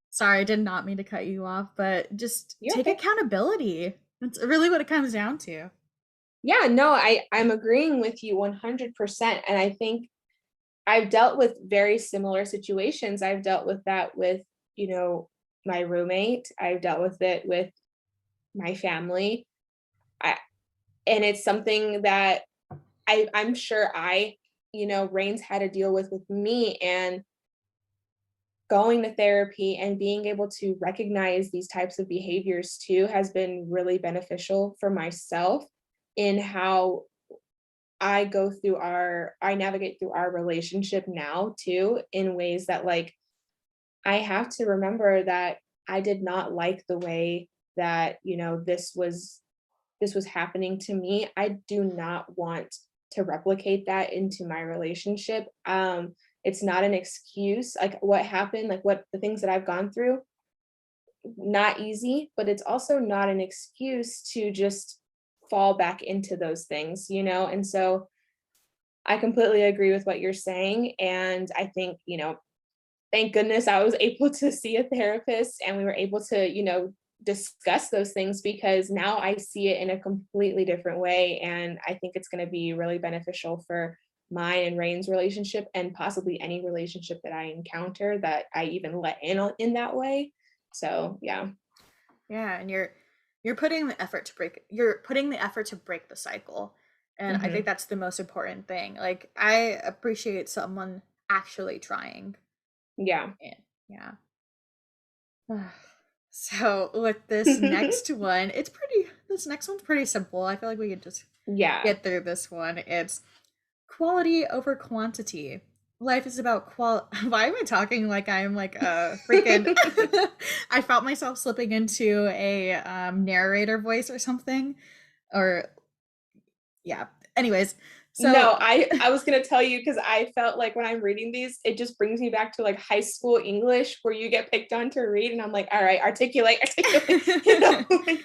sorry, I did not mean to cut you off, but just You're take okay. accountability. That's really what it comes down to. Yeah, no, I'm agreeing with you 100%. And I think I've dealt with very similar situations. I've dealt with that with, you know, my roommate. I've dealt with it with my family. I and it's something that I'm sure Rain's had to deal with me. And going to therapy and being able to recognize these types of behaviors too has been really beneficial for myself in how I navigate through our relationship now too, in ways that like I have to remember that I did not like the way that, this was happening to me. I do not want to replicate that into my relationship. It's not an excuse. Like what happened, like what the things that I've gone through, not easy, but it's also not an excuse to just fall back into those things. And so I completely agree with what you're saying. And I think, thank goodness I was able to see a therapist and we were able to, discuss those things because now I see it in a completely different way. And I think it's going to be really beneficial for mine and Rain's relationship and possibly any relationship that I encounter that I even let in that way. So yeah. Yeah, and you're putting the effort to break you're putting the effort to break the cycle. And I think Hmm. that's the most important thing. Like I appreciate someone actually trying. Yeah. And yeah. So with this next one's pretty simple. I feel like we could just Yeah. get through this one. It's quality over quantity. Life is about Why am I talking like I'm like a freaking I felt myself slipping into a narrator voice or something. Or yeah. Anyways, No, so I was gonna tell you because I felt like when I'm reading these, it just brings me back to like high school English where you get picked on to read, and I'm like, all right, articulate, articulate, like,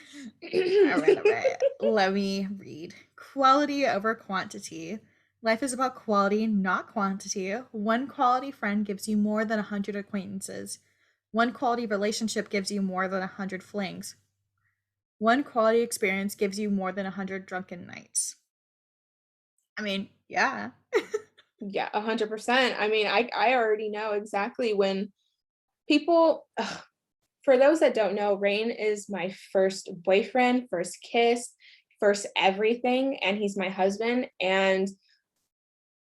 all right. Let me read. Quality over quantity. Life is about quality, not quantity. One quality friend gives you more than 100 acquaintances. One quality relationship gives you more than 100 flings. One quality experience gives you more than 100 drunken nights. I mean, yeah. yeah, 100%. I mean, I already know exactly when people. For those that don't know, Rain is my first boyfriend, first kiss, first everything, and he's my husband. And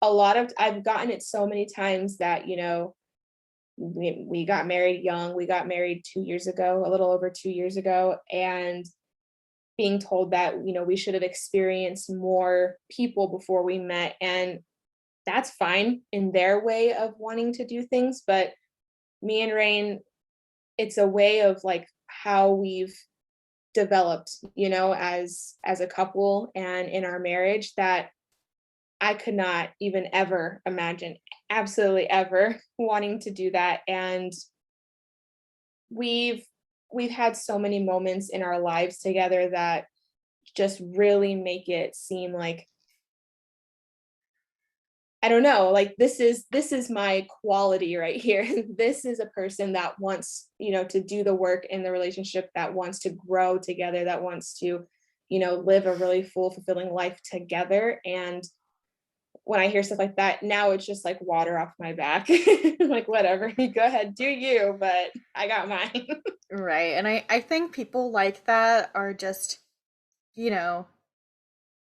I've gotten it so many times that we got married young. We got married 2 years ago, a little over 2 years ago, and being told that we should have experienced more people before we met, and that's fine in their way of wanting to do things, but me and Rain, it's a way of like how we've developed, as a couple and in our marriage that I could not even ever imagine, absolutely ever wanting to do that. And we've we've had so many moments in our lives together that just really make it seem like I don't know, like this is my quality right here. This is a person that wants, to do the work in the relationship, that wants to grow together, that wants to, live a really full, fulfilling life together. And when I hear stuff like that, now it's just like water off my back. Like whatever, you go ahead, do you, but I got mine. Right. And I think people like that are just, you know,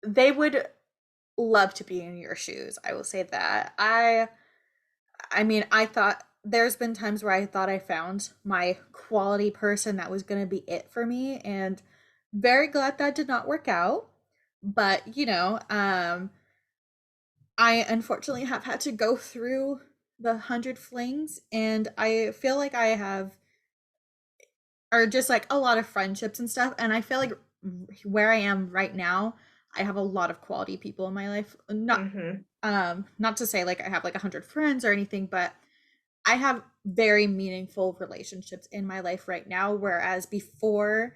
they would love to be in your shoes. I will say that. I mean, I thought there's been times where I thought I found my quality person that was going to be it for me, and very glad that did not work out. But, I unfortunately have had to go through the 100 flings, and I feel like I have or just like a lot of friendships and stuff, and I feel like where I am right now, I have a lot of quality people in my life. Hmm. Not to say like I have like 100 friends or anything, but I have very meaningful relationships in my life right now, whereas before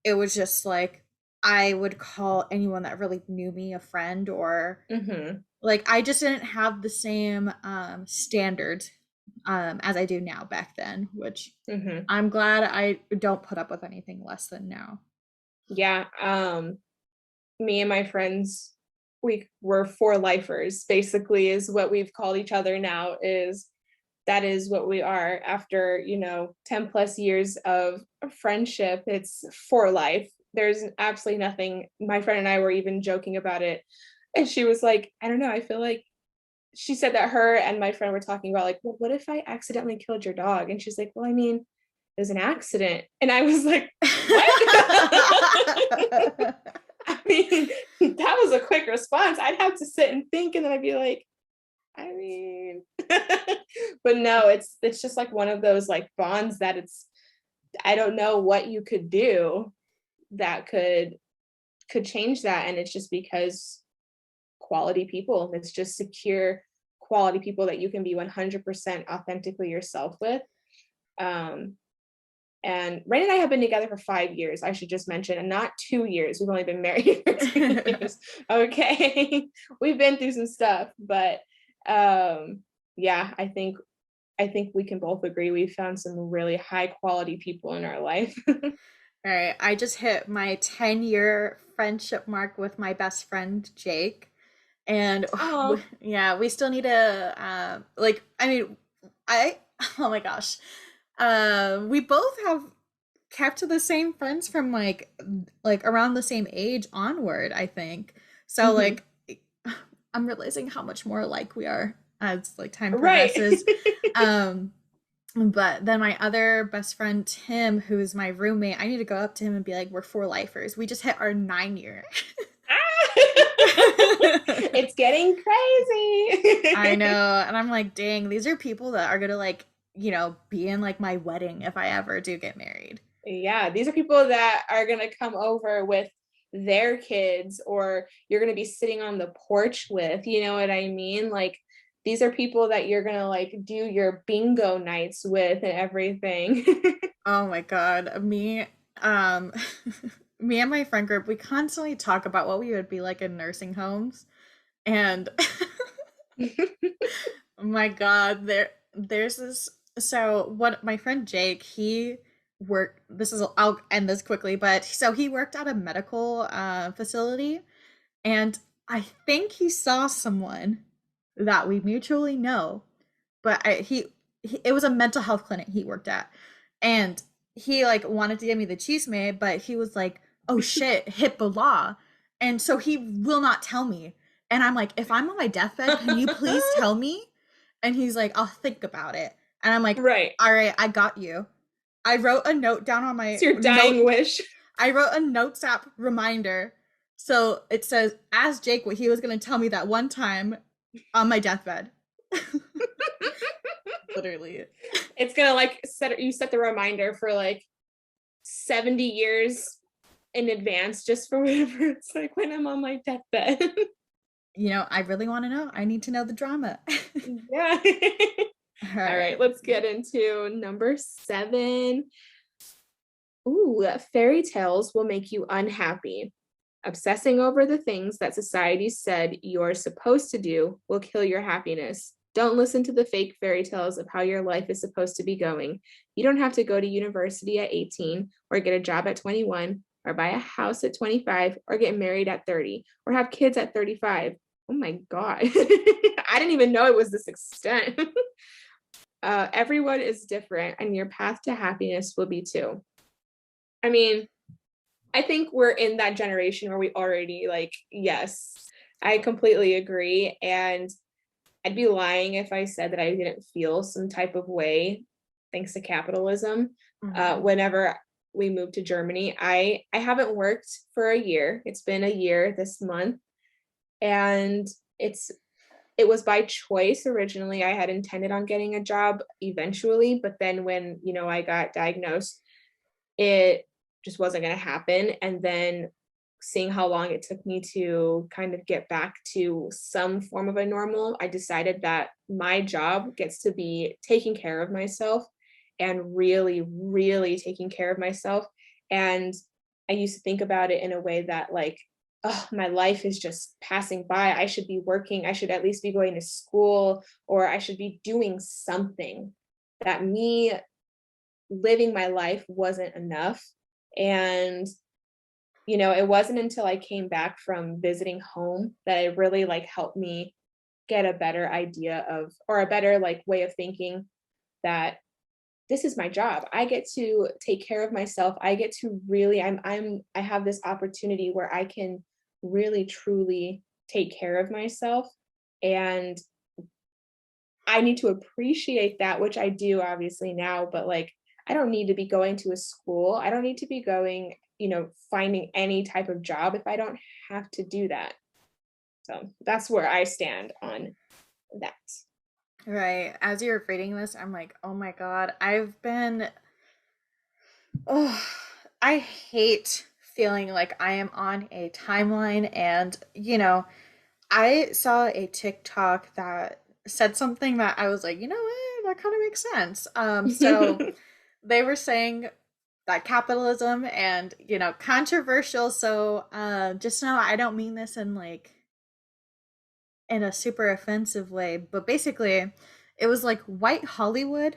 it was just like I would call anyone that really knew me a friend, or Hmm. like I just didn't have the same standards as I do now back then, which Hmm. I'm glad I don't put up with anything less than now. Yeah. Me and my friends, we were four lifers basically is what we've called each other now. Is that is what we are after 10 plus years of friendship. It's for life. There's absolutely nothing. My friend and I were even joking about it, and she was like, I don't know, I feel like she said that her and my friend were talking about like, well, what if I accidentally killed your dog? And she's like, well, I mean, it was an accident. And I was like, what? I mean, that was a quick response. I'd have to sit and think, and then I'd be like, I mean, but no, it's just like one of those like bonds that I don't know what you could do that could change that. And it's just because quality people, it's just secure quality people that you can be 100% authentically yourself with. And Rain and I have been together for 5 years, I should just mention, and not 2 years. We've only been married for 2 years. Okay. We've been through some stuff, but yeah, I think we can both agree we found some really high quality people in our life. All right, I just hit my 10-year friendship mark with my best friend Jake. And Oh, yeah, we still need to like I mean, I oh my gosh. We both have kept the same friends from like around the same age onward, I think. So mm-hmm. like I'm realizing how much more alike we are as like time Right. progresses. Um but then my other best friend Tim, who's my roommate, I need to go up to him and be like, we're four lifers. We just hit our 9 year. It's getting I crazy. know. And I'm like, dang, these are people that are gonna like, be in like my wedding if I ever do get married. Yeah, these are people that are going to come over with their kids, or you're going to be sitting on the porch with, you know what I mean? Like, these are people that you're going to like do your bingo nights with and everything. Oh my God. Um, me and my friend group, we constantly talk about what we would be like in nursing homes. And oh my God, there's this. So what my friend Jake, he worked. I'll end this quickly, but so he worked at a medical facility, and I think he saw someone that we mutually know, but it was a mental health clinic he worked at, and he like wanted to give me the chisme, but he was like, "Oh shit, HIPAA law," and so he will not tell me. And I'm like, "If I'm on my deathbed, can you please tell me?" And he's like, "I'll think about it." And I'm like, Right. "All right, I got you." I wrote a note down on It's my your note. dying wish. I wrote a notes app reminder. So it says, ask Jake what he was going to tell me that one time on my deathbed. Literally. It's going to like set the reminder for like 70 years in advance, just for whatever it's like when I'm on my deathbed. I really want to know. I need to know the drama. Yeah. All All right, right. let's get into number 7. Ooh, fairy tales will make you unhappy. Obsessing over the things that society said you're supposed to do will kill your happiness. Don't listen to the fake fairy tales of how your life is supposed to be going. You don't have to go to university at 18, or get a job at 21, or buy a house at 25, or get married at 30, or have kids at 35. Oh my God. I didn't even know it was this extent. Everyone is different, and your path to happiness will be too. I mean, I think we're in that generation where we already like, yes, I completely agree. And I'd be lying if I said that I didn't feel some type of way thanks to capitalism. Mhm. Whenever we moved to Germany, I haven't worked for a year. It's been a year this month, and it was by choice. Originally, I had intended on getting a job eventually, but then when, I got diagnosed, it just wasn't going to happen. And then seeing how long it took me to kind of get back to some form of a normal, I decided that my job gets to be taking care of myself, and really, really taking care of myself. And I used to think about it in a way that, like, oh, my life is just passing by. I should be working. I should at least be going to school, or I should be doing something. That me living my life wasn't enough. And it wasn't until I came back from visiting home that it really like helped me get a better idea of, or a better like way of thinking, that this is my job. I get to take care of myself. I get to really, I have this opportunity where I can really truly take care of myself. And I need to appreciate that, which I do obviously now, but like I don't need to be going to a school. I don't need to be going, finding any type of job if I don't have to do that. So that's where I stand on that. Right. As you're reading this, I'm like, oh my God, oh, I hate feeling like I am on a timeline. And, I saw a TikTok that said something that I was like, you know what, that kind of makes sense. So they were saying that capitalism and, controversial. So, just know I don't mean this in a super offensive way, but basically, it was like white Hollywood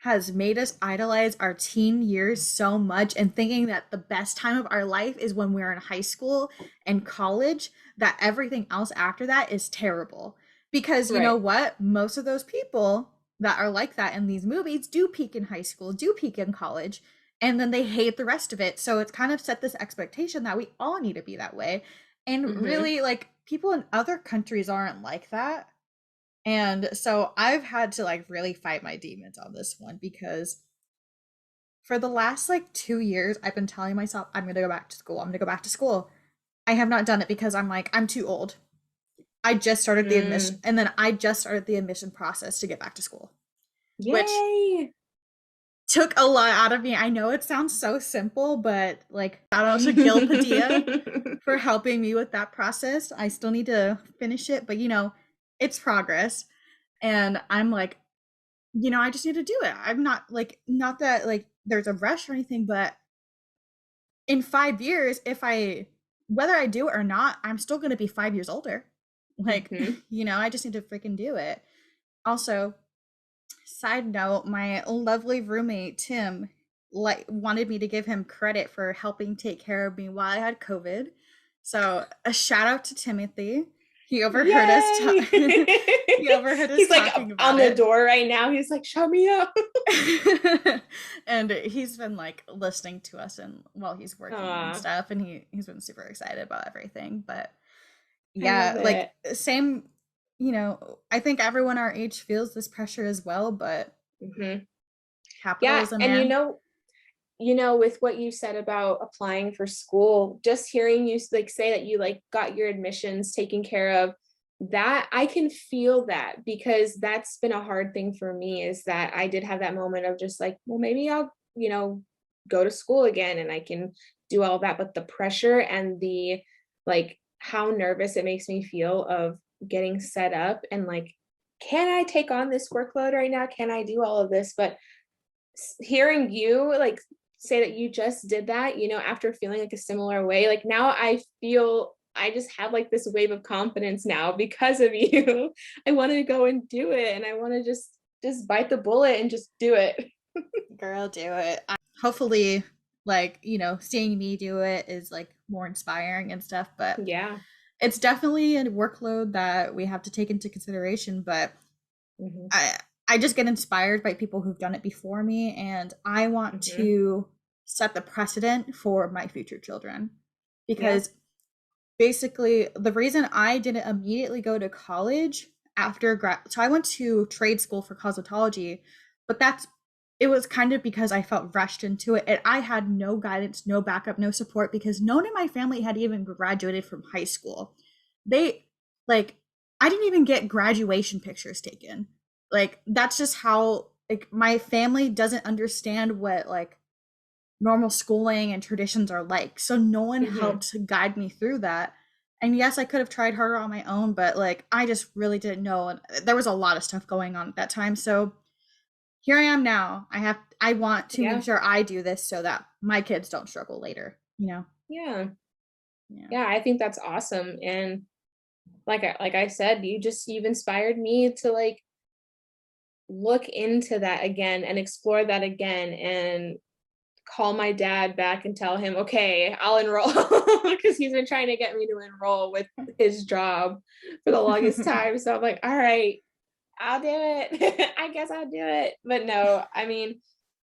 has made us idolize our teen years so much and thinking that the best time of our life is when we're in high school and college, that everything else after that is terrible. Because you know Right. what? Most of those people that are like that in these movies do peak in high school, do peak in college, and then they hate the rest of it. So it's kind of set this expectation that we all need to be that way. And Hmm. really, like, people in other countries aren't like that. And so I've had to like really fight my demons on this one because for the last like 2 years, I've been telling myself, I'm going to go back to school. I'm going to go back to school. I have not done it because I'm like, I'm too old. I just started the admission, Mm. and then I just started the admission process to get back to school, which Yay. took a lot out of me. I know it sounds so simple, but like, shout out to Gil Padilla for helping me with that process. I still need to finish it, but it's progress. And I'm like, I just need to do it. I'm not like, not that like there's a rush or anything, but in 5 years, whether I do it or not, I'm still going to be 5 years older. Like, Hmm. I just need to freaking do it. Also, side note, my lovely roommate, Tim, like wanted me to give him credit for helping take care of me while I had COVID. So a shout out to Timothy. He overheard us Yay. he overheard us He's like talking on about the it. door right now. He's like, show me up. And he's been like listening to us and while he's working and Aw, stuff, and he's been super excited about everything. But I love yeah, like it. same, I think everyone our age feels this pressure as well, but Hmm. Yeah, capitalism, and man. with what you said about applying for school, just hearing you like say that you like got your admissions taken care of, that I can feel that, because that's been a hard thing for me, is that I did have that moment of just like, well, maybe I'll, go to school again and I can do all that, but the pressure and the like how nervous it makes me feel of getting set up and like, can I take on this workload right now? Can I do all of this? But hearing you like say that you just did that, after feeling like a similar way, like now I feel I just have like this wave of confidence now because of you. I want to go and do it, and I want to just bite the bullet and just do it. Girl, do it. Hopefully, like, seeing me do it is like more inspiring and stuff, but Yeah. it's definitely a workload that we have to take into consideration. But Hmm. I I just get inspired by people who've done it before me, and I want Hmm. to set the precedent for my future children. Yeah. Because basically the reason I didn't immediately go to college after grad, so I went to trade school for cosmetology, but it was kind of because I felt rushed into it and I had no guidance, no backup, no support because no one in my family had even graduated from high school. They like I didn't even get graduation pictures taken. Like that's just how like my family doesn't understand what like normal schooling and traditions are like. So no one Hmm. helped guide me through that. And yes, I could have tried harder on my own, but like I just really didn't know. And there was a lot of stuff going on at that time. So here I am now. I want to make Yeah. sure I do this so that my kids don't struggle later, Yeah. Yeah. Yeah, I think that's awesome. And like I said, you've inspired me to like look into that again and explore that again and call my dad back and tell him, okay, I'll enroll, because he's been trying to get me to enroll with his job for the longest time. So I'm like, all right, I'll do it. I guess I'll do it. But no, I mean,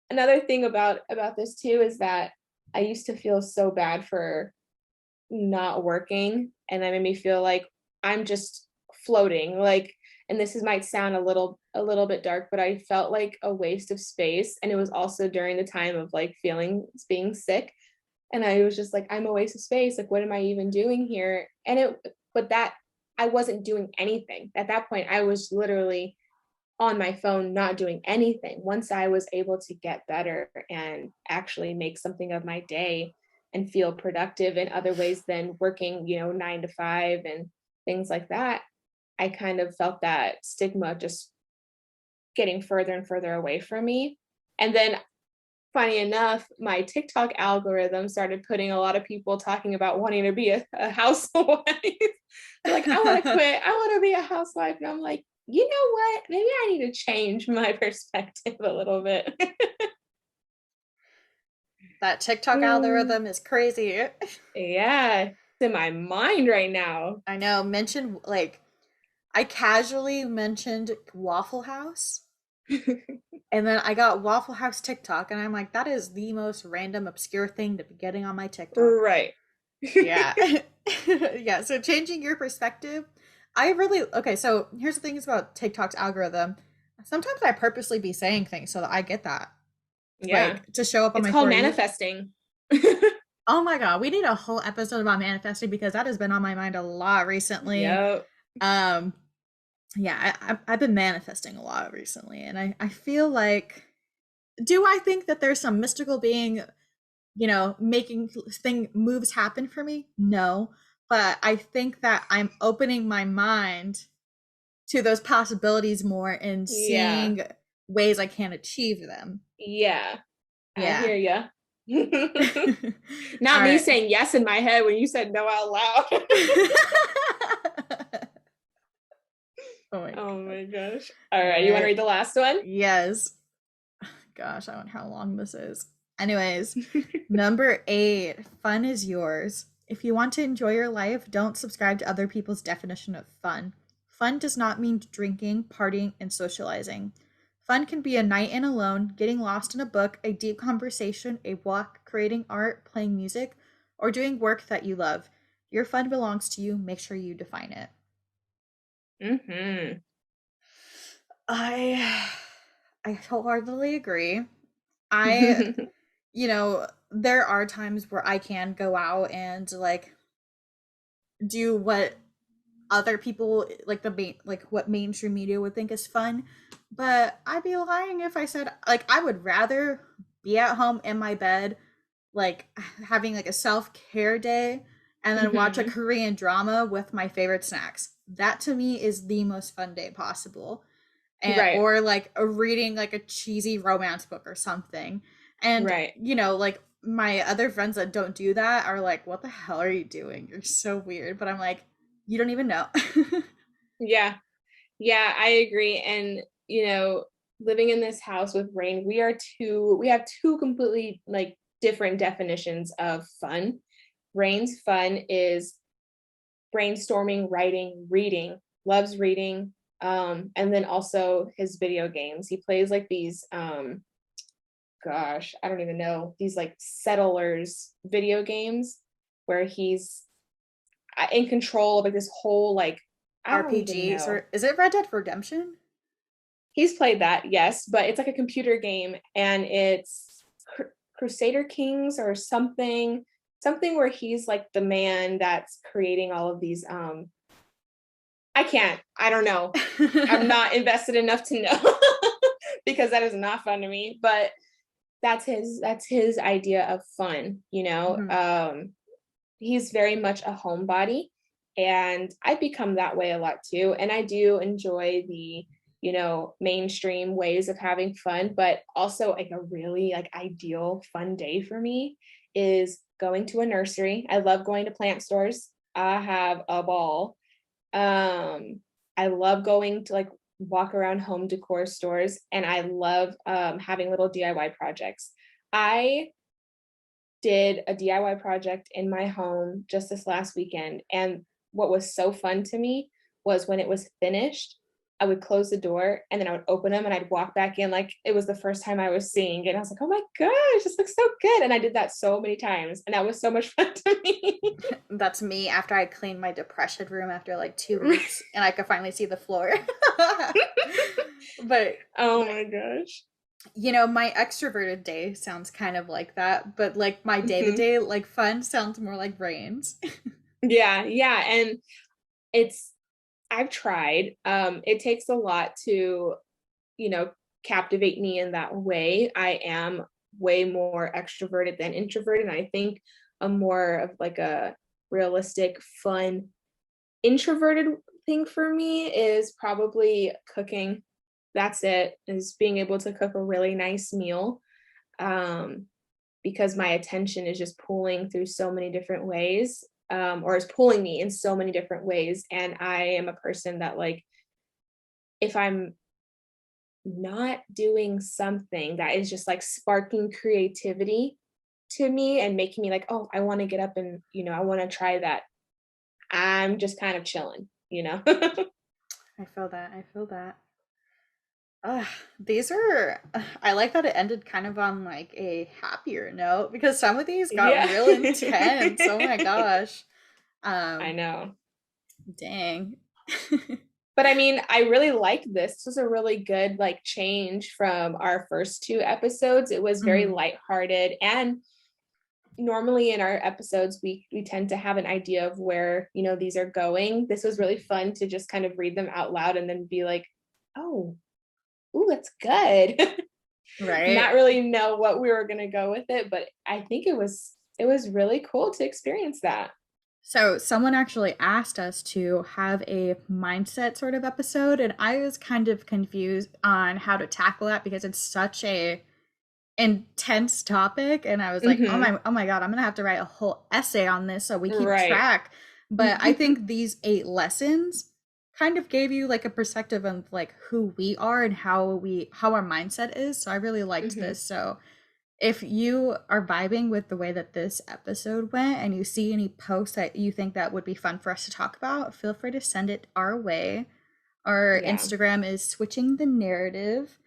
another thing about this too is that I used to feel so bad for not working, and that made me feel like I'm just floating. Like and this might sound a little bit dark, but I felt like a waste of space. And it was also during the time of like being sick. And I was just like, I'm a waste of space. Like, what am I even doing here? But that I wasn't doing anything. At that point, I was literally on my phone, not doing anything. Once I was able to get better and actually make something of my day and feel productive in other ways than working, 9 to 5 and things like that, I kind of felt that stigma just getting further and further away from me. And then funny enough, my TikTok algorithm started putting a lot of people talking about wanting to be a housewife. They're like, I want to quit. I want to be a housewife. And I'm like, you know what? Maybe I need to change my perspective a little bit. That TikTok algorithm is crazy. Yeah, it's in my mind right now. I know, mentioned like I casually mentioned Waffle House, and then I got Waffle House TikTok, and I'm like, that is the most random, obscure thing to be getting on my TikTok. Right. Yeah. Yeah. So changing your perspective, I really, okay. So here's the thing is about TikTok's algorithm. Sometimes I purposely be saying things so that I get that, Yeah. like to show up on It's my called For You. manifesting. Oh my God. We need a whole episode about manifesting because that has been on my mind a lot recently. Yep. Um, yeah, I've been manifesting a lot recently, and I feel like, do I think that there's some mystical being, making thing moves happen for me? No, but I think that I'm opening my mind to those possibilities more and Yeah. seeing ways I can achieve them. Yeah. I Yeah. hear ya. All Not me right. saying yes in my head when you said no out loud. Oh my Oh God. my gosh. All All right, you want to right. read the last one? Yes. Gosh, I wonder how long this is. Anyways, number 8, fun is yours. If you want to enjoy your life, don't subscribe to other people's definition of fun. Fun does not mean drinking, partying, and socializing. Fun can be a night in alone, getting lost in a book, a deep conversation, a walk, creating art, playing music, or doing work that you love. Your fun belongs to you. Make sure you define it. Mm-hmm. I I wholeheartedly agree. I there are times where I can go out and like do what other people like like what mainstream media would think is fun, but I'd be lying if I said like I would rather be at home in my bed like having like a self-care day and then watch a Mm-hmm. Korean drama with my favorite snacks. That to me is the most fun day possible. And Right. or like a reading like a cheesy romance book or something. And Right. like my other friends that don't do that are like, what the hell are you doing? You're so weird. But I'm like, you don't even know. Yeah. Yeah, I agree. And living in this house with Rain, we have two completely like different definitions of fun. Rain's fun is brainstorming, writing, reading, loves reading. And then also his video games. He plays like these gosh, I don't even know, these like settlers video games where he's in control of like this whole like I don't even RPGs know. or is it Red Dead Redemption? He's played that, yes, but it's like a computer game and it's Crusader Kings or something where he's like the man that's creating all of these I don't know. I'm not invested enough to know because that is not fun to me, but that's his idea of fun. Mhm. He's very much a homebody, and I've become that way a lot too, and I do enjoy the mainstream ways of having fun, but also like a really like ideal fun day for me is going to a nursery. I love going to plant stores. I have a ball. um I love going to like walk around home decor stores, and I love having little DIY projects. I did a DIY project in my home just this last weekend, and what was so fun to me was when it was finished. I would close the door and then I would open them and I'd walk back in like it was the first time I was seeing it. And I was like, oh my gosh, this looks so good. And I did that so many times. And that was so much fun to me. That's me after I cleaned my depression room after like 2 weeks and I could finally see the floor. But Oh my gosh. you know, my extroverted day sounds kind of like that, but like my day to Mhm. day, like fun sounds more like brains. Yeah, yeah. And it's I've tried. It takes a lot to, you know, captivate me in that way. I am way more extroverted than introverted. And I think a more of like a realistic, fun, introverted thing for me is probably cooking. That's it, is being able to cook a really nice meal. Um, because my attention is just pulling through so many different ways, or is pulling me in so many different ways. And I am a person that like, if I'm not doing something that is just like sparking creativity to me and making me like, oh, I want to get up and, I want to try that. I'm just kind of chilling. I feel that. I feel that. These are, I like that it ended kind of on like a happier note because some of these got Yeah. real intense. Oh my gosh. I Um, know. dang. But I mean, I really liked this. This was a really good like change from our first two episodes. It was very Mhm. lighthearted, and normally in our episodes we tend to have an idea of where, these are going. This was really fun to just kind of read them out loud and then be like, "Oh, ooh, that's good." Right. Not really know what we were going to go with it, but I think it was really cool to experience that. So someone actually asked us to have a mindset sort of episode, and I was kind of confused on how to tackle that because it's such a intense topic, and I was like, Mhm. oh my god, I'm gonna have to write a whole essay on this so we keep Right. track. But I think these 8 lessons kind of gave you like a perspective of like who we are and how our mindset is. So I really liked Mhm. this. So if you are vibing with the way that this episode went and you see any posts that you think that would be fun for us to talk about, feel free to send it our way. Our Yeah. Instagram is switching the narrative.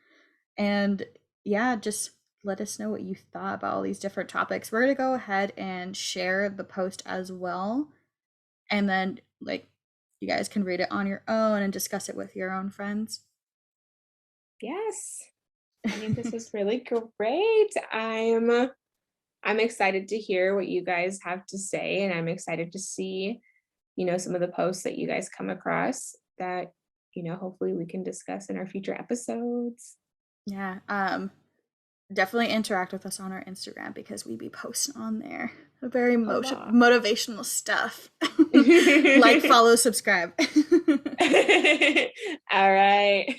And yeah, just let us know what you thought about all these different topics. We're going to go ahead and share the post as well. And then, like, you guys can read it on your own and discuss it with your own friends. Yes. I think this was really great. I'm excited to hear what you guys have to say, and I'm excited to see, some of the posts that you guys come across that, hopefully we can discuss in our future episodes. Yeah. Definitely interact with us on our Instagram because we be posting on there. Very A lot. motivational stuff. All Like, follow, subscribe. right.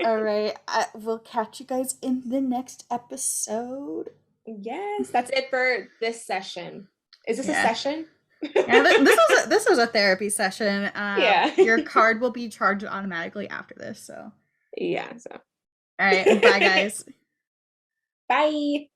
All right. We'll catch you guys in the next episode. Yes, that's it for this session. Is this a Yeah. session? Yeah, this was a therapy session. Yeah. Your card will be charged automatically after this. So, Yeah, so all right, bye guys. bye.